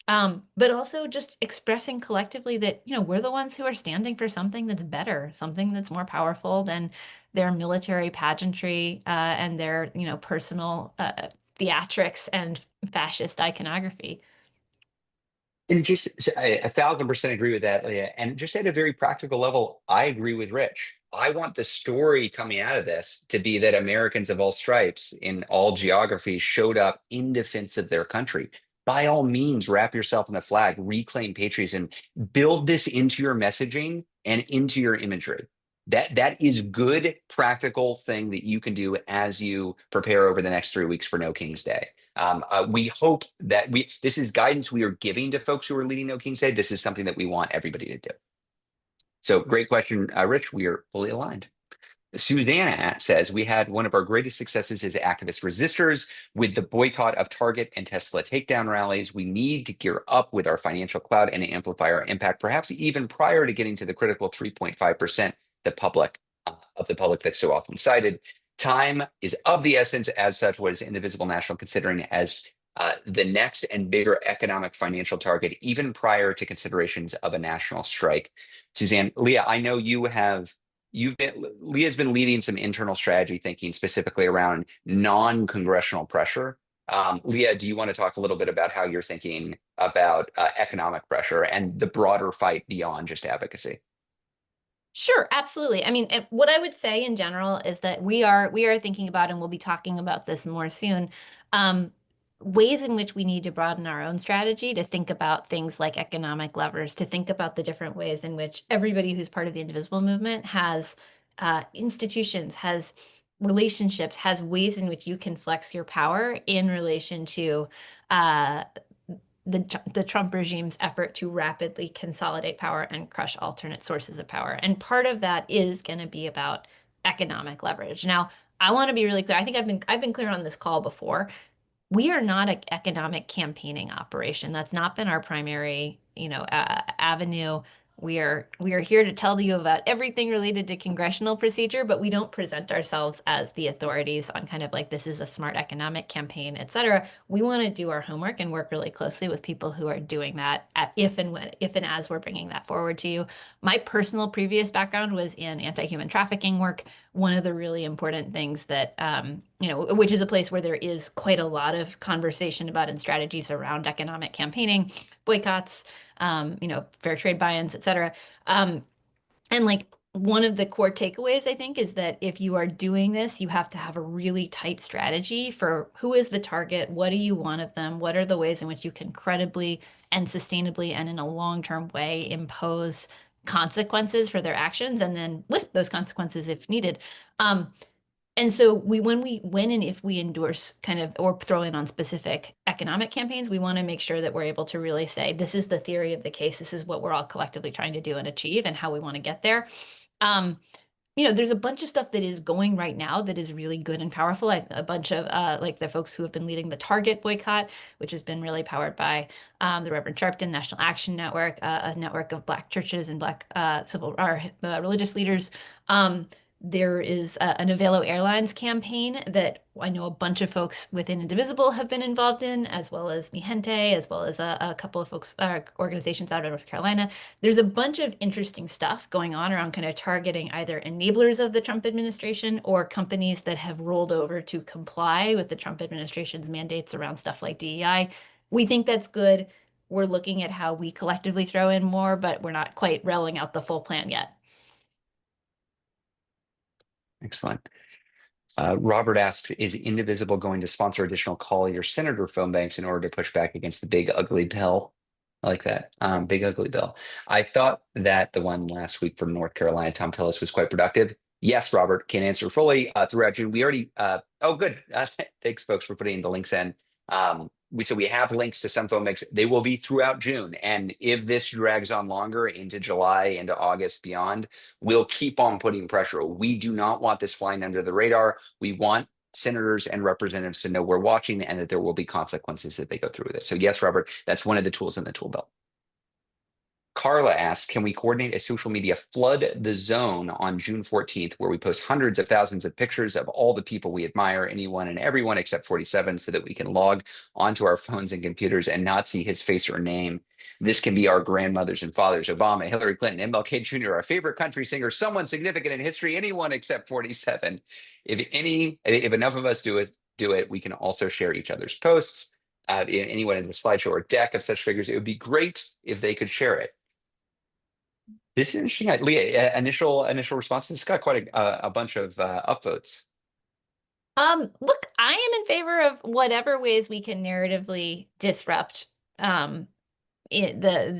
But also just expressing collectively that, we're the ones who are standing for something that's better, something that's more powerful than their military pageantry and their, personal theatrics and fascist iconography. And just, I 1,000% agree with that, Leah. And just at a very practical level, I agree with Rich. I want the story coming out of this to be that Americans of all stripes in all geographies showed up in defense of their country. By all means, wrap yourself in the flag, reclaim patriotism, build this into your messaging and into your imagery. That is good, practical thing that you can do as you prepare over the next 3 weeks for No King's Day. We hope that this is guidance we are giving to folks who are leading No King's Day. This is something that we want everybody to do. So great question, Rich. We are fully aligned. Susanna says, we had one of our greatest successes as activist resistors with the boycott of Target and Tesla takedown rallies. We need to gear up with our financial cloud and amplify our impact, perhaps even prior to getting to the critical 3.5% the public of the public that's so often cited. Time is of the essence. As such, what is Indivisible National considering as the next and bigger economic financial target, even prior to considerations of a national strike? Suzanne, Leah, I know Leah's been leading some internal strategy thinking specifically around non-congressional pressure. Leah, do you want to talk a little bit about how you're thinking about economic pressure and the broader fight beyond just advocacy? Sure, absolutely. I mean, what I would say in general is that we are thinking about, and we'll be talking about this more soon, um, ways in which we need to broaden our own strategy to think about things like economic levers, to think about the different ways in which everybody who's part of the Indivisible movement has institutions, has relationships, has ways in which you can flex your power in relation to uh, the Trump regime's effort to rapidly consolidate power and crush alternate sources of power. And part of that is going to be about economic leverage. Now, I want to be really clear. I think I've been clear on this call before. We are not an economic campaigning operation. That's not been our primary, avenue. We are here to tell you about everything related to congressional procedure, but we don't present ourselves as the authorities on kind of like this is a smart economic campaign, et cetera. We want to do our homework and work really closely with people who are doing that if and as we're bringing that forward to you. My personal previous background was in anti-human trafficking work. One of the really important things that which is a place where there is quite a lot of conversation about and strategies around economic campaigning, boycotts, fair trade buy-ins, et cetera. And like one of the core takeaways, I think, is that if you are doing this, you have to have a really tight strategy for who is the target, what do you want of them, what are the ways in which you can credibly and sustainably and in a long-term way impose consequences for their actions and then lift those consequences if needed. And so when and if we endorse kind of or throw in on specific economic campaigns, we want to make sure that we're able to really say, this is the theory of the case. This is what we're all collectively trying to do and achieve and how we want to get there. Um, there's a bunch of stuff that is going right now that is really good and powerful. A bunch of like the folks who have been leading the Target boycott, which has been really powered by the Reverend Sharpton National Action Network, a network of Black churches and Black civil or religious leaders. There is an Avelo Airlines campaign that I know a bunch of folks within Indivisible have been involved in, as well as Mi Gente, as well as a couple of folks, organizations out of North Carolina. There's a bunch of interesting stuff going on around kind of targeting either enablers of the Trump administration or companies that have rolled over to comply with the Trump administration's mandates around stuff like DEI. We think that's good. We're looking at how we collectively throw in more, but we're not quite rolling out the full plan yet. Excellent. Robert asks, is Indivisible going to sponsor additional Collier Senator phone banks in order to push back against the big ugly bill? I like that. Big ugly bill. I thought that the one last week from North Carolina, Tom Tillis, was quite productive. Yes, Robert, can answer fully throughout June. We already, oh, good. Thanks, folks, for putting the links in. So we have links to some phone banks. They will be throughout June. And if this drags on longer into July, into August, beyond, we'll keep on putting pressure. We do not want this flying under the radar. We want senators and representatives to know we're watching and that there will be consequences if they go through with it. So yes, Robert, that's one of the tools in the tool belt. Carla asks, can we coordinate a social media flood the zone on June 14th, where we post hundreds of thousands of pictures of all the people we admire, anyone and everyone except 47, so that we can log onto our phones and computers and not see his face or name? This can be our grandmothers and fathers, Obama, Hillary Clinton, MLK Jr., our favorite country singer, someone significant in history, anyone except 47. If enough of us do it, we can also share each other's posts. Anyone in the slideshow or deck of such figures, it would be great if they could share it. This is interesting. Leah, initial responses. It's got quite a bunch of upvotes. Look, I am in favor of whatever ways we can narratively disrupt the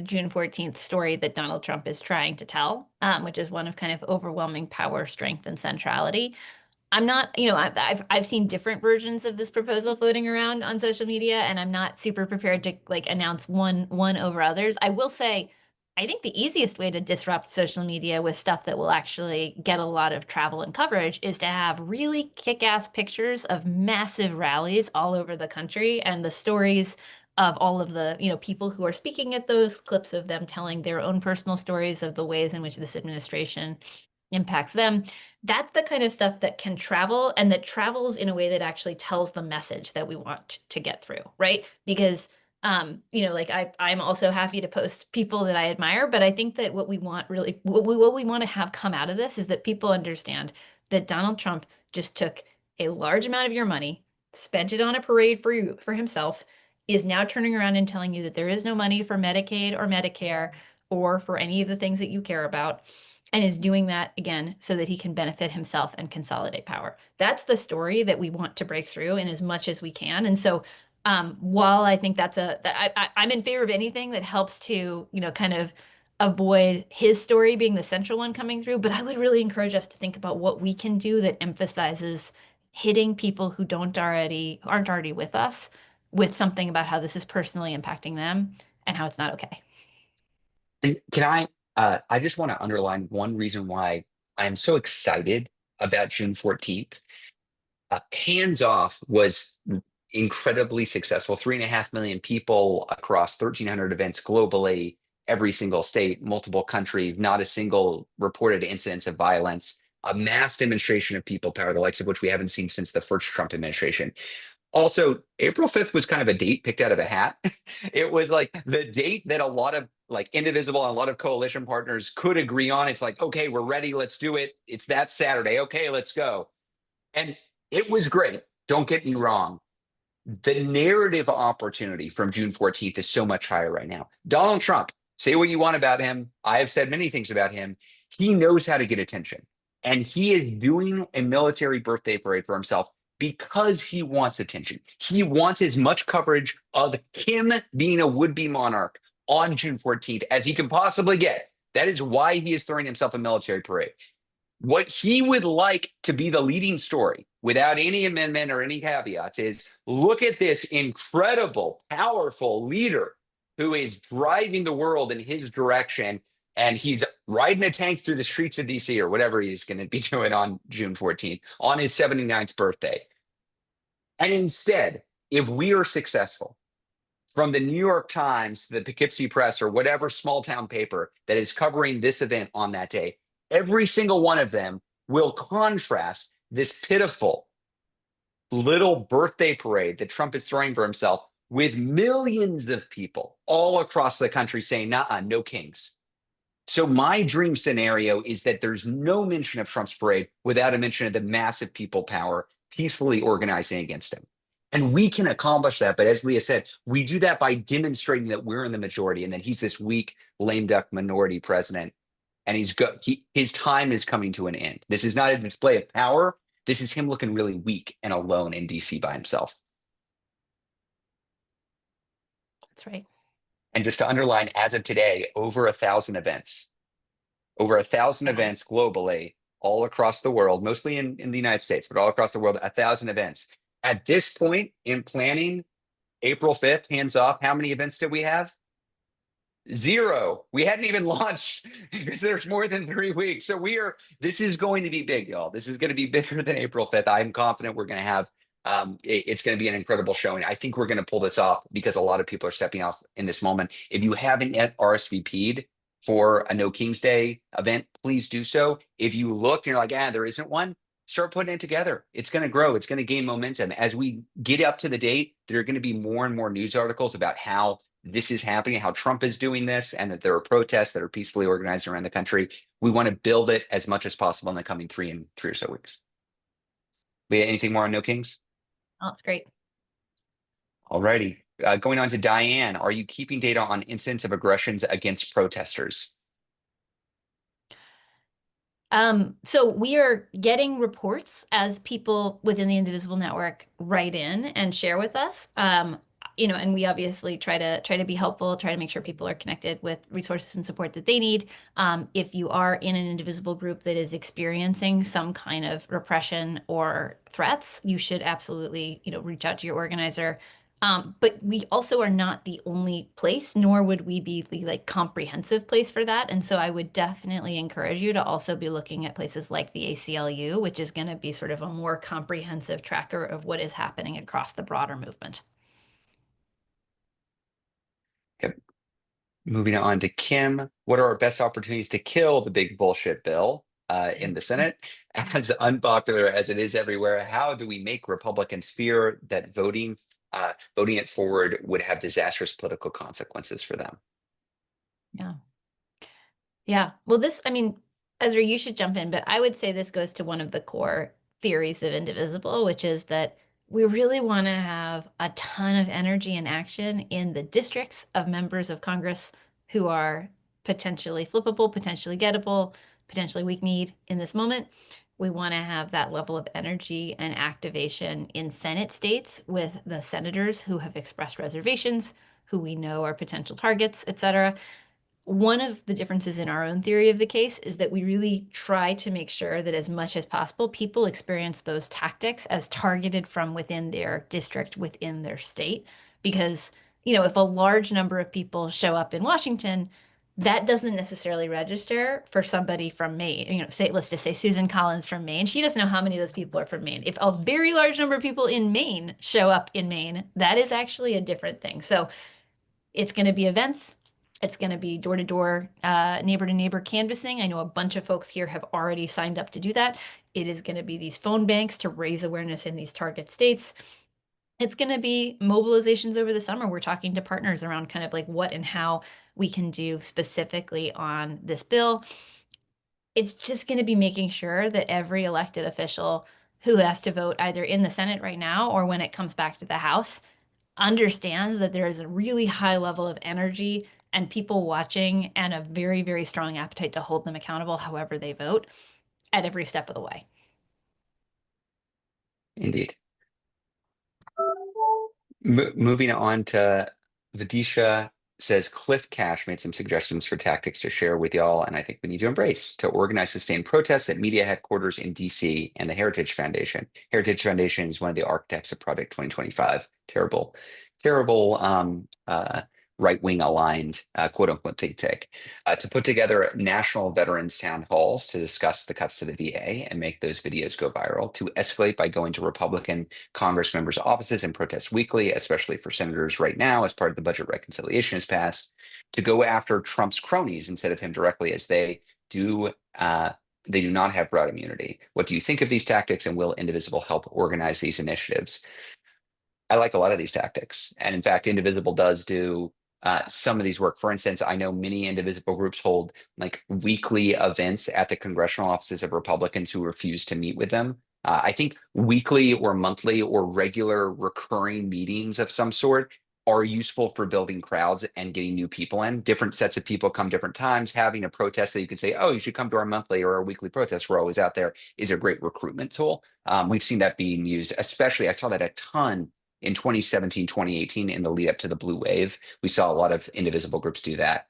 June 14th story that Donald Trump is trying to tell, which is one of kind of overwhelming power, strength, and centrality. I'm not, I've seen different versions of this proposal floating around on social media, and I'm not super prepared to like announce one over others. I will say, I think the easiest way to disrupt social media with stuff that will actually get a lot of travel and coverage is to have really kick-ass pictures of massive rallies all over the country and the stories of all of the, people who are speaking at those, clips of them telling their own personal stories of the ways in which this administration impacts them. That's the kind of stuff that can travel and that travels in a way that actually tells the message that we want to get through, right? Because like I'm also happy to post people that I admire, but I think that what we want really, what we want to have come out of this is that people understand that Donald Trump just took a large amount of your money, spent it on a parade for himself, is now turning around and telling you that there is no money for Medicaid or Medicare or for any of the things that you care about, and is doing that again so that he can benefit himself and consolidate power. That's the story that we want to break through in as much as we can. And so while I think I'm in favor of anything that helps to, kind of avoid his story being the central one coming through, but I would really encourage us to think about what we can do that emphasizes hitting people who aren't already with us with something about how this is personally impacting them and how it's not okay. And I just want to underline one reason why I am so excited about June 14th. Hands Off was incredibly successful. 3.5 million people across 1,300 events globally, every single state, multiple countries, not a single reported incidence of violence, a mass demonstration of people power, the likes of which we haven't seen since the first Trump administration. Also, April 5th was kind of a date picked out of a hat. It was like the date that a lot of like Indivisible and a lot of coalition partners could agree on. It's like, okay, we're ready, let's do it. It's that Saturday. Okay, let's go. And it was great. Don't get me wrong. The narrative opportunity from June 14th is so much higher right now. Donald Trump, say what you want about him. I have said many things about him. He knows how to get attention. And he is doing a military birthday parade for himself because he wants attention. He wants as much coverage of him being a would-be monarch on June 14th as he can possibly get. That is why he is throwing himself a military parade. What he would like to be the leading story without any amendment or any caveats is look at this incredible, powerful leader who is driving the world in his direction. And he's riding a tank through the streets of DC or whatever he's going to be doing on June 14th on his 79th birthday. And instead, if we are successful, from the New York Times, the Poughkeepsie Press, or whatever small town paper that is covering this event on that day, every single one of them will contrast this pitiful little birthday parade that Trump is throwing for himself with millions of people all across the country saying, nah, no kings. So my dream scenario is that there's no mention of Trump's parade without a mention of the massive people power peacefully organizing against him. And we can accomplish that. But as Leah said, we do that by demonstrating that we're in the majority and that he's this weak, lame duck minority president. And his time is coming to an end. This is not a display of power. This is him looking really weak and alone in DC by himself. That's right. And just to underline, as of today, over 1,000 events, events globally, all across the world, mostly in the United States, but all across the world, 1,000 events. At this point in planning, April 5th, hands off, how many events did we have? 0. We hadn't even launched because there's more than 3 weeks. So this is going to be big, y'all. This is going to be bigger than April 5th. I'm confident we're going to have, it's going to be an incredible showing. I think we're going to pull this off because a lot of people are stepping off in this moment. If you haven't yet RSVP'd for a No King's Day event, please do so. If you looked and you're like, there isn't one, start putting it together. It's going to grow. It's going to gain momentum. As we get up to the date, there are going to be more and more news articles about how this is happening, how Trump is doing this, and that there are protests that are peacefully organized around the country. We want to build it as much as possible in the coming 3 or so weeks. Leah, anything more on No Kings? Oh, that's great. All righty. Going on to Diane, are you keeping data on incidents of aggressions against protesters? So we are getting reports as people within the Indivisible network write in and share with us. And we obviously try to be helpful, try to make sure people are connected with resources and support that they need. If you are in an Indivisible group that is experiencing some kind of repression or threats, you should absolutely, reach out to your organizer. But we also are not the only place, nor would we be the comprehensive place for that. And so I would definitely encourage you to also be looking at places like the ACLU, which is going to be sort of a more comprehensive tracker of what is happening across the broader movement. Yep. Moving on to Kim, what are our best opportunities to kill the big bullshit bill in the Senate? As unpopular as it is everywhere, how do we make Republicans fear that voting it forward would have disastrous political consequences for them? Yeah. Yeah. Well, Ezra, you should jump in, but I would say this goes to one of the core theories of Indivisible, which is that we really want to have a ton of energy and action in the districts of members of Congress who are potentially flippable, potentially gettable, potentially weak-kneed in this moment. We want to have that level of energy and activation in Senate states with the senators who have expressed reservations, who we know are potential targets, et cetera. One of the differences in our own theory of the case is that we really try to make sure that as much as possible, people experience those tactics as targeted from within their district, within their state. Because, if a large number of people show up in Washington, that doesn't necessarily register for somebody from Maine. Let's just say Susan Collins from Maine. She doesn't know how many of those people are from Maine. If a very large number of people in Maine show up in Maine, that is actually a different thing. So it's going to be events. It's going to be door-to-door, neighbor-to-neighbor canvassing. I know a bunch of folks here have already signed up to do that. It is going to be these phone banks to raise awareness in these target states. It's going to be mobilizations over the summer. We're talking to partners around kind of like what and how we can do specifically on this bill. It's just going to be making sure that every elected official who has to vote either in the Senate right now or when it comes back to the House understands that there is a really high level of energy and people watching and a very, very strong appetite to hold them accountable however they vote at every step of the way. Indeed. Moving on to Vidisha says Cliff Cash made some suggestions for tactics to share with y'all, and I think we need to embrace to organize sustained protests at media headquarters in DC and the Heritage Foundation. Heritage Foundation is one of the architects of Project 2025. Terrible, terrible right-wing aligned quote unquote think tank to put together national veterans town halls to discuss the cuts to the VA and make those videos go viral, to escalate by going to Republican Congress members' offices and protest weekly, especially for senators right now as part of the budget reconciliation is passed, to go after Trump's cronies instead of him directly as do they do not have broad immunity. What do you think of these tactics, and will Indivisible help organize these initiatives? I like a lot of these tactics. And in fact, Indivisible does do some of these work. For instance, I know many Indivisible groups hold like weekly events at the congressional offices of Republicans who refuse to meet with them. I think weekly or monthly or regular recurring meetings of some sort are useful for building crowds and getting new people in. Different sets of people come different times. Having a protest that you can say, oh, you should come to our monthly or our weekly protest, we're always out there, is a great recruitment tool. We've seen that being used, especially, I saw that a ton in 2017, 2018, in the lead up to the blue wave. We saw a lot of Indivisible groups do that.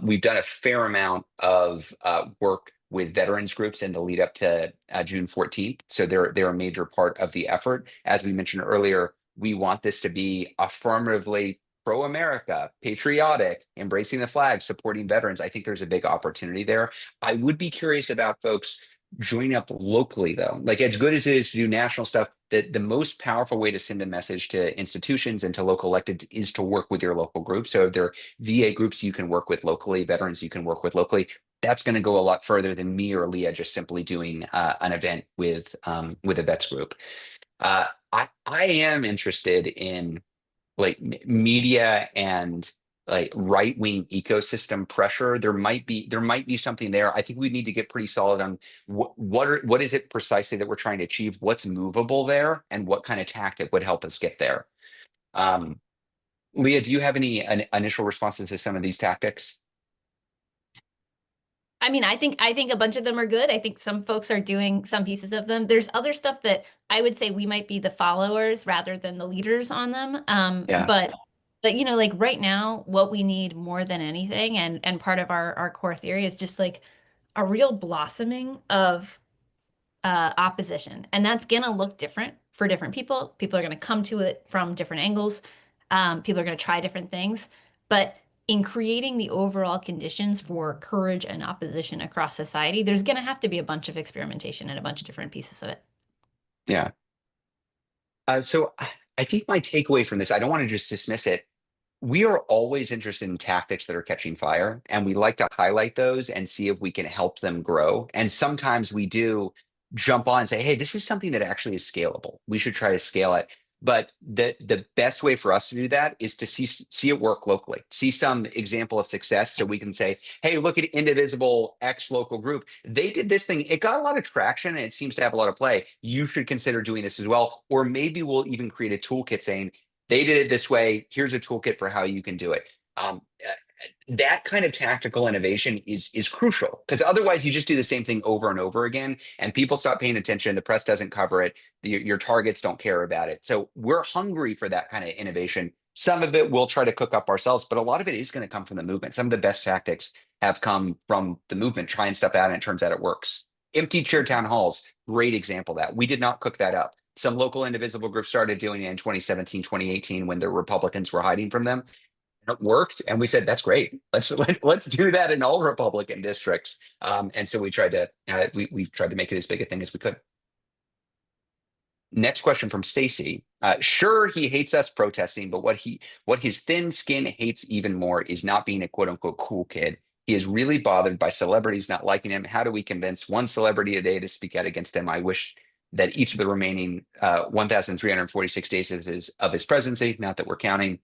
We've done a fair amount of work with veterans groups in the lead up to June 14th. So they're a major part of the effort. As we mentioned earlier, we want this to be affirmatively pro-America, patriotic, embracing the flag, supporting veterans. I think there's a big opportunity there. I would be curious about folks joining up locally, though. Like, as good as it is to do national stuff, the most powerful way to send a message to institutions and to local electeds is to work with your local group. So if there are VA groups you can work with locally, veterans you can work with locally, that's going to go a lot further than me or Leah just simply doing an event with a vets group. I am interested in like media and like right-wing ecosystem pressure. There might be something there. I think we need to get pretty solid on what is it precisely that we're trying to achieve, what's movable there, and what kind of tactic would help us get there. Leah, do you have any initial responses to some of these tactics? I mean, I think a bunch of them are good. I think some folks are doing some pieces of them. There's other stuff that I would say we might be the followers rather than the leaders on them. Yeah, But like right now, what we need more than anything, and part of our core theory is just like a real blossoming of opposition. And that's gonna look different for different people. People are gonna come to it from different angles. People are gonna try different things. But in creating the overall conditions for courage and opposition across society, there's gonna have to be a bunch of experimentation and a bunch of different pieces of it. yeah. So I think my takeaway from this, I don't want to just dismiss it. We are always interested in tactics that are catching fire, and we like to highlight those and see if we can help them grow. And sometimes we do jump on and say, hey, this is something that actually is scalable. We should try to scale it. But the best way for us to do that is to see it work locally, see some example of success, so we can say, hey, look at Indivisible X local group. They did this thing. It got a lot of traction and it seems to have a lot of play. You should consider doing this as well. Or maybe we'll even create a toolkit saying, they did it this way. Here's a toolkit for how you can do it. That kind of tactical innovation is crucial, because otherwise you just do the same thing over and over again and people stop paying attention. The press doesn't cover it. Your targets don't care about it. So we're hungry for that kind of innovation. Some of it we'll try to cook up ourselves, but a lot of it is going to come from the movement. Some of the best tactics have come from the movement, trying stuff out, and it turns out it works. Empty chair town halls, great example of that. We did not cook that up. Some local Indivisible groups started doing it in 2017, 2018 when the Republicans were hiding from them. It worked, and we said that's great. Let's do that in all Republican districts. And so we tried to we tried to make it as big a thing as we could. Next question from Stacy. Sure, he hates us protesting, but what his thin skin hates even more is not being a quote unquote cool kid. He is really bothered by celebrities not liking him. How do we convince one celebrity a day to speak out against him? I wish that each of the remaining 1,346 days of his presidency, not that we're counting,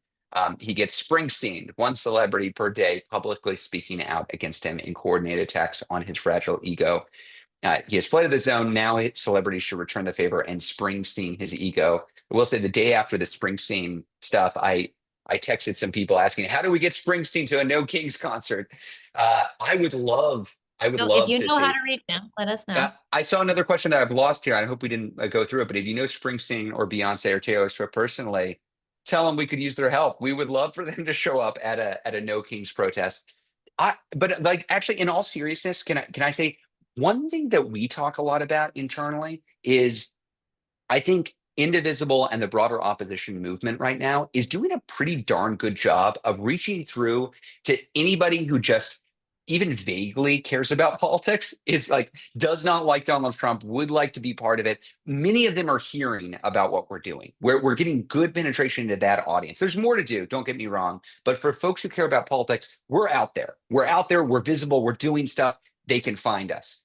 he gets Springsteen, one celebrity per day, publicly speaking out against him in coordinated attacks on his fragile ego. He has flooded the zone. Now celebrities should return the favor and Springsteen his ego. I will say the day after the Springsteen stuff, I texted some people asking, how do we get Springsteen to a No Kings concert? I would So if love you to know how see. to reach him, let us know. I saw another question that I've lost here. I hope we didn't go through it, but if you know Springsteen or Beyonce or Taylor Swift personally, tell them we could use their help. We would love for them to show up at a No Kings protest. But like actually, in all seriousness, can I say one thing that we talk a lot about internally is I think Indivisible and the broader opposition movement right now is doing a pretty darn good job of reaching through to anybody who just even vaguely cares about politics, is like does not like Donald Trump, would like to be part of it. Many of them are hearing about what we're doing. We're getting good penetration into that audience. There's more to do, don't get me wrong. But for folks who care about politics, we're out there. We're out there, we're visible, we're doing stuff. They can find us.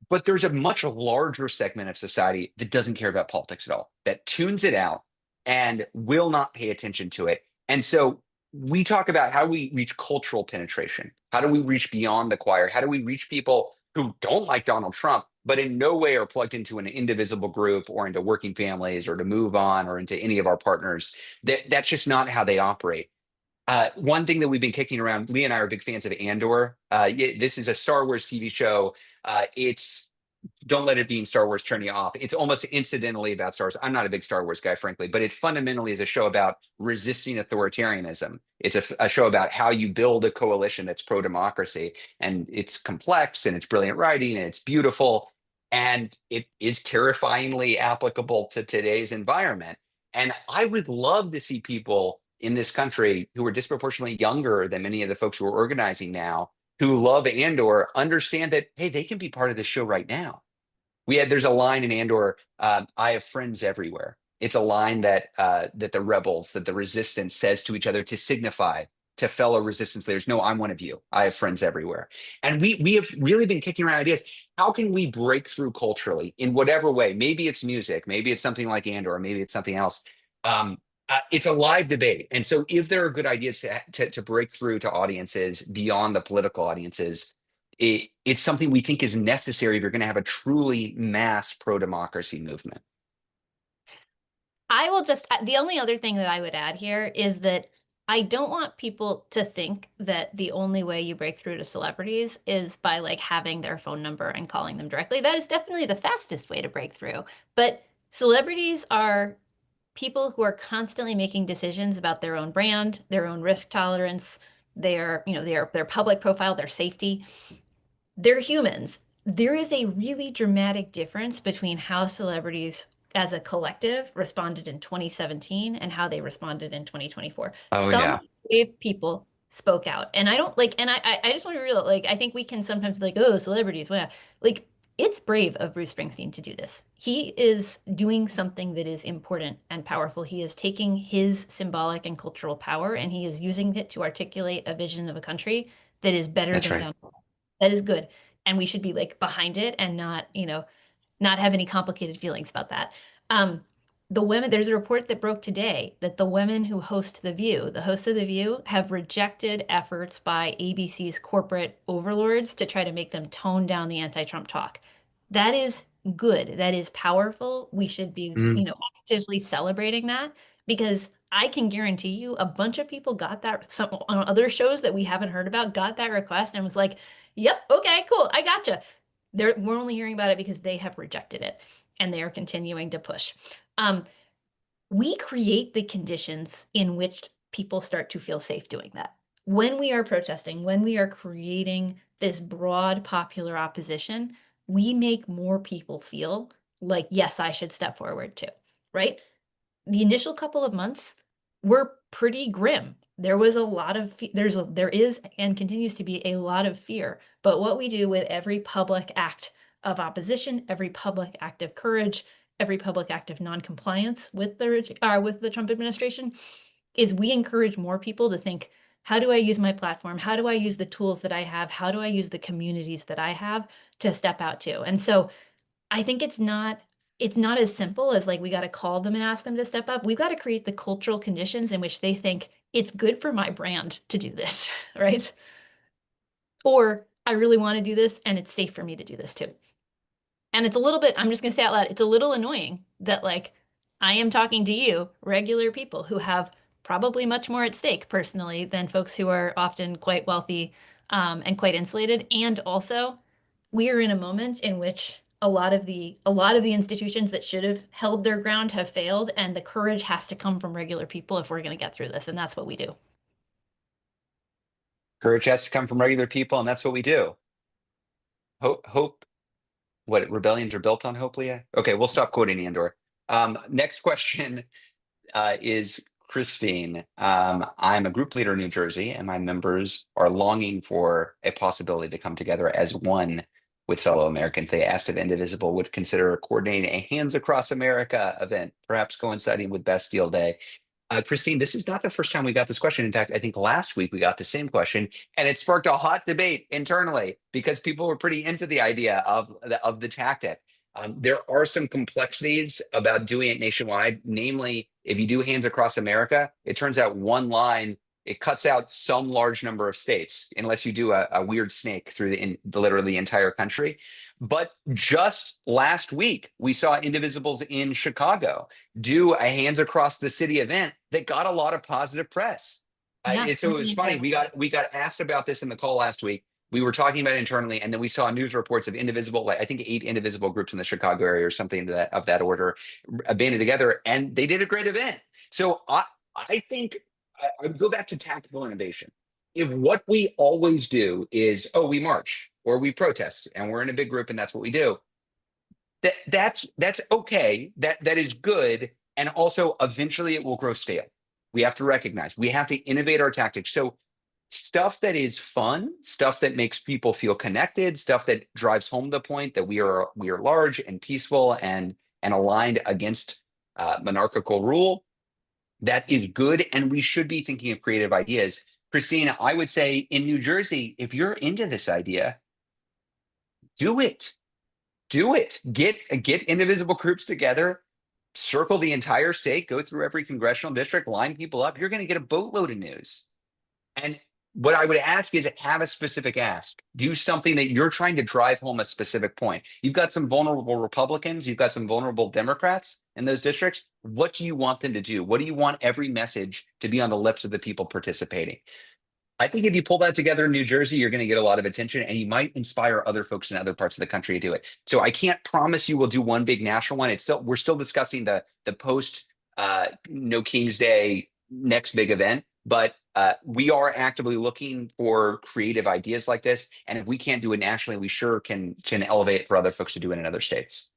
But there's a much larger segment of society that doesn't care about politics at all, that tunes it out and will not pay attention to it. And so we talk about how we reach cultural penetration. How do we reach beyond the choir? How do we reach people who don't like Donald Trump, but in no way are plugged into an indivisible group or into working families or to move on or into any of our partners? That's just not how they operate. One thing that we've been kicking around, Leah and I are big fans of Andor. This is a Star Wars TV show. It's don't let it be in Star Wars turn you off. It's almost incidentally about Star Wars. I'm not a big Star Wars guy, frankly, but it fundamentally is a show about resisting authoritarianism. It's a show about how you build a coalition that's pro democracy. And it's complex and it's brilliant writing and it's beautiful. And it is terrifyingly applicable to today's environment. And I would love to see people in this country who are disproportionately younger than many of the folks who are organizing now who love Andor understand that, hey, they can be part of this show right now. There's a line in Andor, I have friends everywhere. It's a line that the rebels, that the resistance says to each other to signify to fellow resistance leaders, no, I'm one of you. I have friends everywhere. And we have really been kicking around ideas. How can we break through culturally in whatever way? Maybe it's music, maybe it's something like Andor, maybe it's something else. Um, it's a live debate. And so if there are good ideas to break through to audiences beyond the political audiences, it's something we think is necessary if you're going to have a truly mass pro-democracy movement. I will just, the only other thing that I would add here is that I don't want people to think that the only way you break through to celebrities is by like having their phone number and calling them directly. That is definitely the fastest way to break through. But celebrities are people who are constantly making decisions about their own brand, their own risk tolerance, their public profile, their safety. They're humans. There is a really dramatic difference between how celebrities as a collective responded in 2017 and how they responded in 2024. Oh Some yeah, brave people spoke out. And I don't like, and I just want to realize, like, I think we can sometimes be like, oh, celebrities, well, like, it's brave of Bruce Springsteen to do this. He is doing something that is important and powerful. He is taking his symbolic and cultural power and he is using it to articulate a vision of a country that is better that's than right. Donald Trump. That is good. And we should be like behind it and not, not have any complicated feelings about that. Um, the women, there's a report that broke today that the women who host The View, the hosts of The View, have rejected efforts by ABC's corporate overlords to try to make them tone down the anti-Trump talk. That is good. That is powerful. We should be, Mm, actively celebrating that because I can guarantee you a bunch of people got that some on other shows that we haven't heard about, got that request and was like, yep, okay, cool, I gotcha. We're only hearing about it because they have rejected it and they are continuing to push. Um, we create the conditions in which people start to feel safe doing that. When we are protesting, when we are creating this broad popular opposition, we make more people feel like, yes, I should step forward too, right? The initial couple of months were pretty grim. There was a lot of there is and continues to be a lot of fear. But what we do with every public act of opposition, every public act of courage, every public act of noncompliance with the Trump administration is we encourage more people to think, how do I use my platform? How do I use the tools that I have? How do I use the communities that I have to step out to? And so I think it's not as simple as like we got to call them and ask them to step up. We've got to create the cultural conditions in which they think it's good for my brand to do this, right? Or I really want to do this and it's safe for me to do this too. And it's a little bit, I'm just going to say out loud, it's a little annoying that like I am talking to you, regular people who have probably much more at stake personally than folks who are often quite wealthy and quite insulated. And also, we are in a moment in which a lot of the institutions that should have held their ground have failed, and the courage has to come from regular people if we're going to get through this, and that's what we do. Courage has to come from regular people, and that's what we do. Hope, what rebellions are built on hope, Leah? Okay, we'll stop quoting Andor. Next question is Christine. I'm a group leader in New Jersey, and my members are longing for a possibility to come together as one with fellow Americans. They asked if Indivisible would consider coordinating a Hands Across America event, perhaps coinciding with Bastille Day. Christine, this is not the first time we got this question. In fact, I think last week we got the same question, and it sparked a hot debate internally because people were pretty into the idea of the tactic. There are some complexities about doing it nationwide. Namely, if you do Hands Across America, it turns out one line, it cuts out some large number of states, unless you do a weird snake through literally the entire country. But just last week, we saw Indivisibles in Chicago do a Hands Across the City event that got a lot of positive press. Yeah, So it was funny. We got asked about this in the call last week. We were talking about it internally, and then we saw news reports of Indivisible, like I think 8 Indivisible groups in the Chicago area or something of that order, banded together, and they did a great event. So I think I would go back to tactical innovation. If what we always do is, oh, we march or we protest and we're in a big group and that's what we do, that's okay. That is good. And also eventually it will grow stale. We have to recognize we have to innovate our tactics. So stuff that is fun, stuff that makes people feel connected, stuff that drives home the point that we are large and peaceful and aligned against monarchical rule. That is good, and we should be thinking of creative ideas. Christina, I would say in New Jersey, if you're into this idea, do it. Do it. Get indivisible groups together, circle the entire state, go through every congressional district, line people up. You're going to get a boatload of news. And what I would ask is have a specific ask. Do something that you're trying to drive home a specific point. You've got some vulnerable Republicans, you've got some vulnerable Democrats in those districts. What do you want them to do? What do you want every message to be on the lips of the people participating? I think if you pull that together in New Jersey, you're going to get a lot of attention and you might inspire other folks in other parts of the country to do it. So I can't promise you we'll do one big national one. We're still discussing the post No King's Day next big event, but we are actively looking for creative ideas like this. And if we can't do it nationally, we sure can elevate for other folks to do it in other states.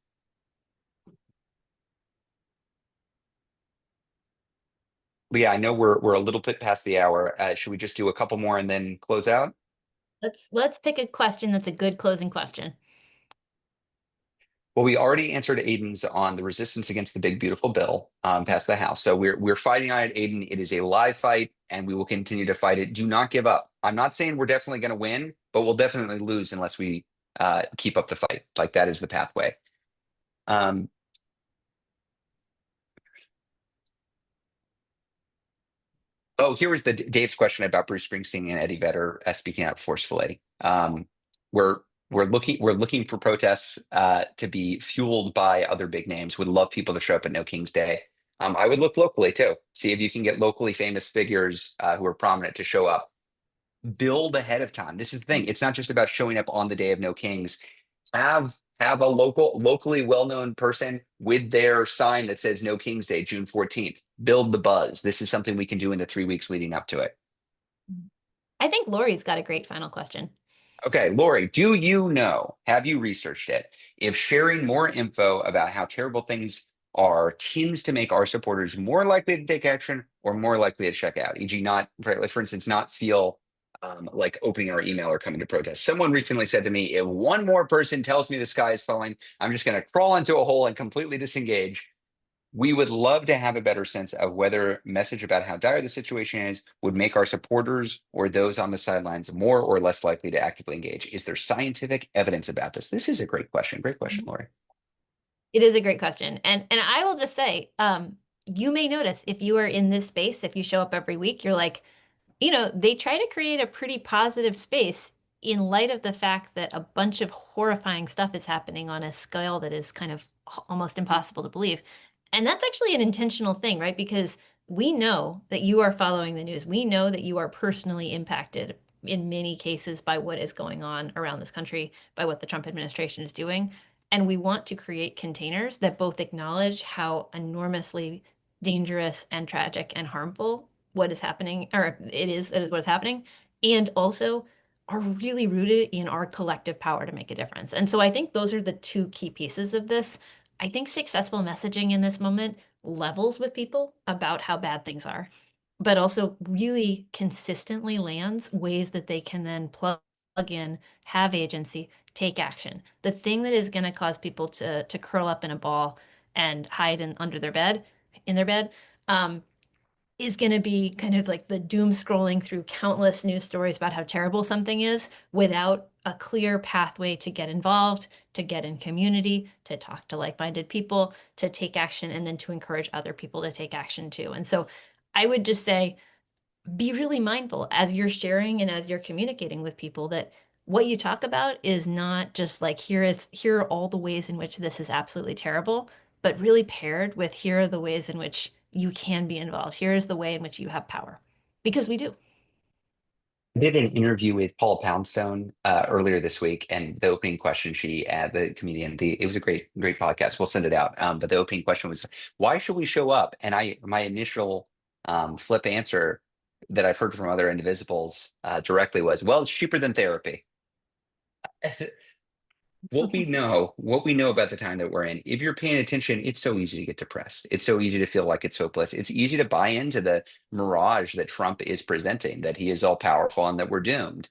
Leah, I know we're a little bit past the hour. Should we just do a couple more and then close out? Let's pick a question that's a good closing question. Well, we already answered Aiden's on the resistance against the big beautiful bill past the House. So we're fighting on it, Aiden. It is a live fight, and we will continue to fight it. Do not give up. I'm not saying we're definitely going to win, but we'll definitely lose unless we keep up the fight. Like that is the pathway. Um, oh, here was Dave's question about Bruce Springsteen and Eddie Vedder speaking out forcefully. We're we're looking for protests to be fueled by other big names. Would love people to show up at No King's Day. I would look locally too. See if you can get locally famous figures who are prominent to show up. Build ahead of time. This is the thing. It's not just about showing up on the day of No Kings. Have a locally well-known person with their sign that says No King's Day, June 14th. Build the buzz. This is something we can do in the 3 weeks leading up to it. I think Lori's got a great final question. Okay, Lori, do you know, have you researched it, if sharing more info about how terrible things are tends to make our supporters more likely to take action or more likely to check out, e.g. not, for instance, not feel like opening our email or coming to protest? Someone recently said to me, if one more person tells me the sky is falling, I'm just going to crawl into a hole and completely disengage. We would love to have a better sense of whether message about how dire the situation is would make our supporters or those on the sidelines more or less likely to actively engage. Is there scientific evidence about this? This is a great question. Great question, Lori. It is a great question. And I will just say, you may notice if you are in this space, if you show up every week, you're like, they try to create a pretty positive space in light of the fact that a bunch of horrifying stuff is happening on a scale that is kind of almost impossible to believe. And that's actually an intentional thing, right? Because we know that you are following the news. We know that you are personally impacted in many cases by what is going on around this country, by what the Trump administration is doing. And we want to create containers that both acknowledge how enormously dangerous and tragic and harmful what is happening, or it is what is happening, and also are really rooted in our collective power to make a difference. And so I think those are the two key pieces of this. I think successful messaging in this moment levels with people about how bad things are, but also really consistently lands ways that they can then plug in, have agency, take action. The thing that is going to cause people to curl up in a ball and hide under their bed, in their bed, is going to be kind of like the doom scrolling through countless news stories about how terrible something is without a clear pathway to get involved, to get in community, to talk to like-minded people, to take action, and then to encourage other people to take action too. And so I would just say, be really mindful as you're sharing and as you're communicating with people that what you talk about is not just like here are all the ways in which this is absolutely terrible, but really paired with here are the ways in which you can be involved. Here is the way in which you have power. Because we do. I did an interview with Paul Poundstone earlier this week, and the opening question the comedian, it was a great podcast. We'll send it out. But the opening question was, "Why should we show up?" And my initial flip answer that I've heard from other indivisibles directly was, "Well, it's cheaper than therapy." What we know about the time that we're in, if you're paying attention, it's so easy to get depressed. It's so easy to feel like it's hopeless. It's easy to buy into the mirage that Trump is presenting, that he is all powerful and that we're doomed.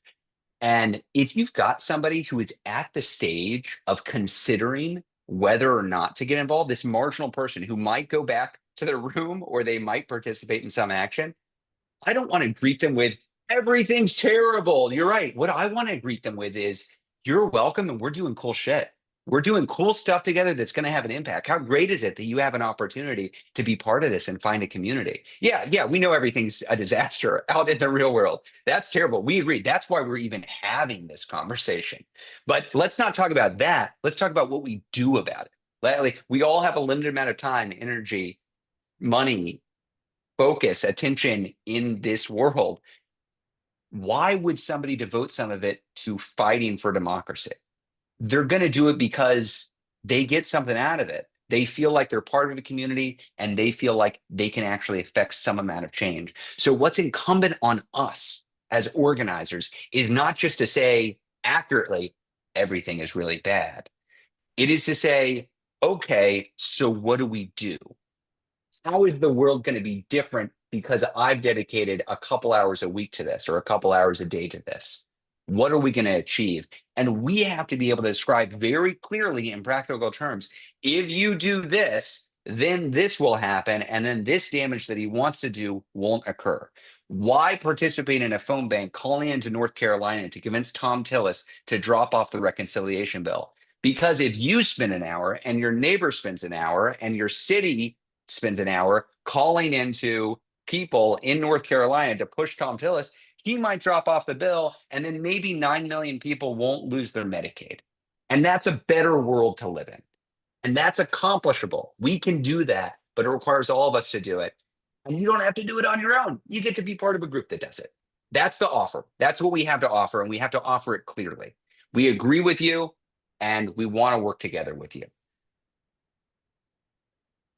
And if you've got somebody who is at the stage of considering whether or not to get involved, this marginal person who might go back to their room or they might participate in some action, I don't want to greet them with everything's terrible. You're right. What I want to greet them with is you're welcome and we're doing cool shit. We're doing cool stuff together that's going to have an impact. How great is it that you have an opportunity to be part of this and find a community? Yeah, we know everything's a disaster out in the real world. That's terrible. We agree. That's why we're even having this conversation. But let's not talk about that. Let's talk about what we do about it. Like, we all have a limited amount of time, energy, money, focus, attention in this world. Why would somebody devote some of it to fighting for democracy? They're going to do it because they get something out of it. They feel like they're part of a community and they feel like they can actually affect some amount of change. So what's incumbent on us as organizers is not just to say accurately, everything is really bad. It is to say, okay, so what do we do? How is the world going to be different because I've dedicated a couple hours a week to this or a couple hours a day to this? What are we going to achieve? And we have to be able to describe very clearly in practical terms, if you do this, then this will happen. And then this damage that he wants to do won't occur. Why participate in a phone bank calling into North Carolina to convince Tom Tillis to drop off the reconciliation bill? Because if you spend an hour and your neighbor spends an hour and your city spends an hour calling into people in North Carolina to push Tom Tillis, he might drop off the bill, and then maybe 9 million people won't lose their Medicaid. And that's a better world to live in. And that's accomplishable. We can do that, but it requires all of us to do it. And you don't have to do it on your own. You get to be part of a group that does it. That's the offer. That's what we have to offer, and we have to offer it clearly. We agree with you, and we want to work together with you.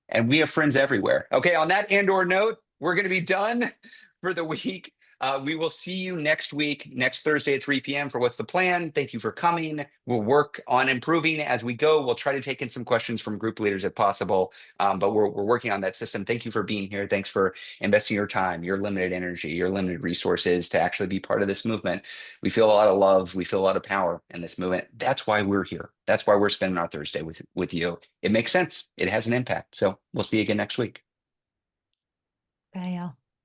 And we have friends everywhere. Okay, on that and/or note, we're going to be done for the week. We will see you next week, next Thursday at 3 p.m. for What's the Plan. Thank you for coming. We'll work on improving as we go. We'll try to take in some questions from group leaders if possible, but we're working on that system. Thank you for being here. Thanks for investing your time, your limited energy, your limited resources to actually be part of this movement. We feel a lot of love. We feel a lot of power in this movement. That's why we're here. That's why we're spending our Thursday with you. It makes sense. It has an impact. So we'll see you again next week. Bye, y'all.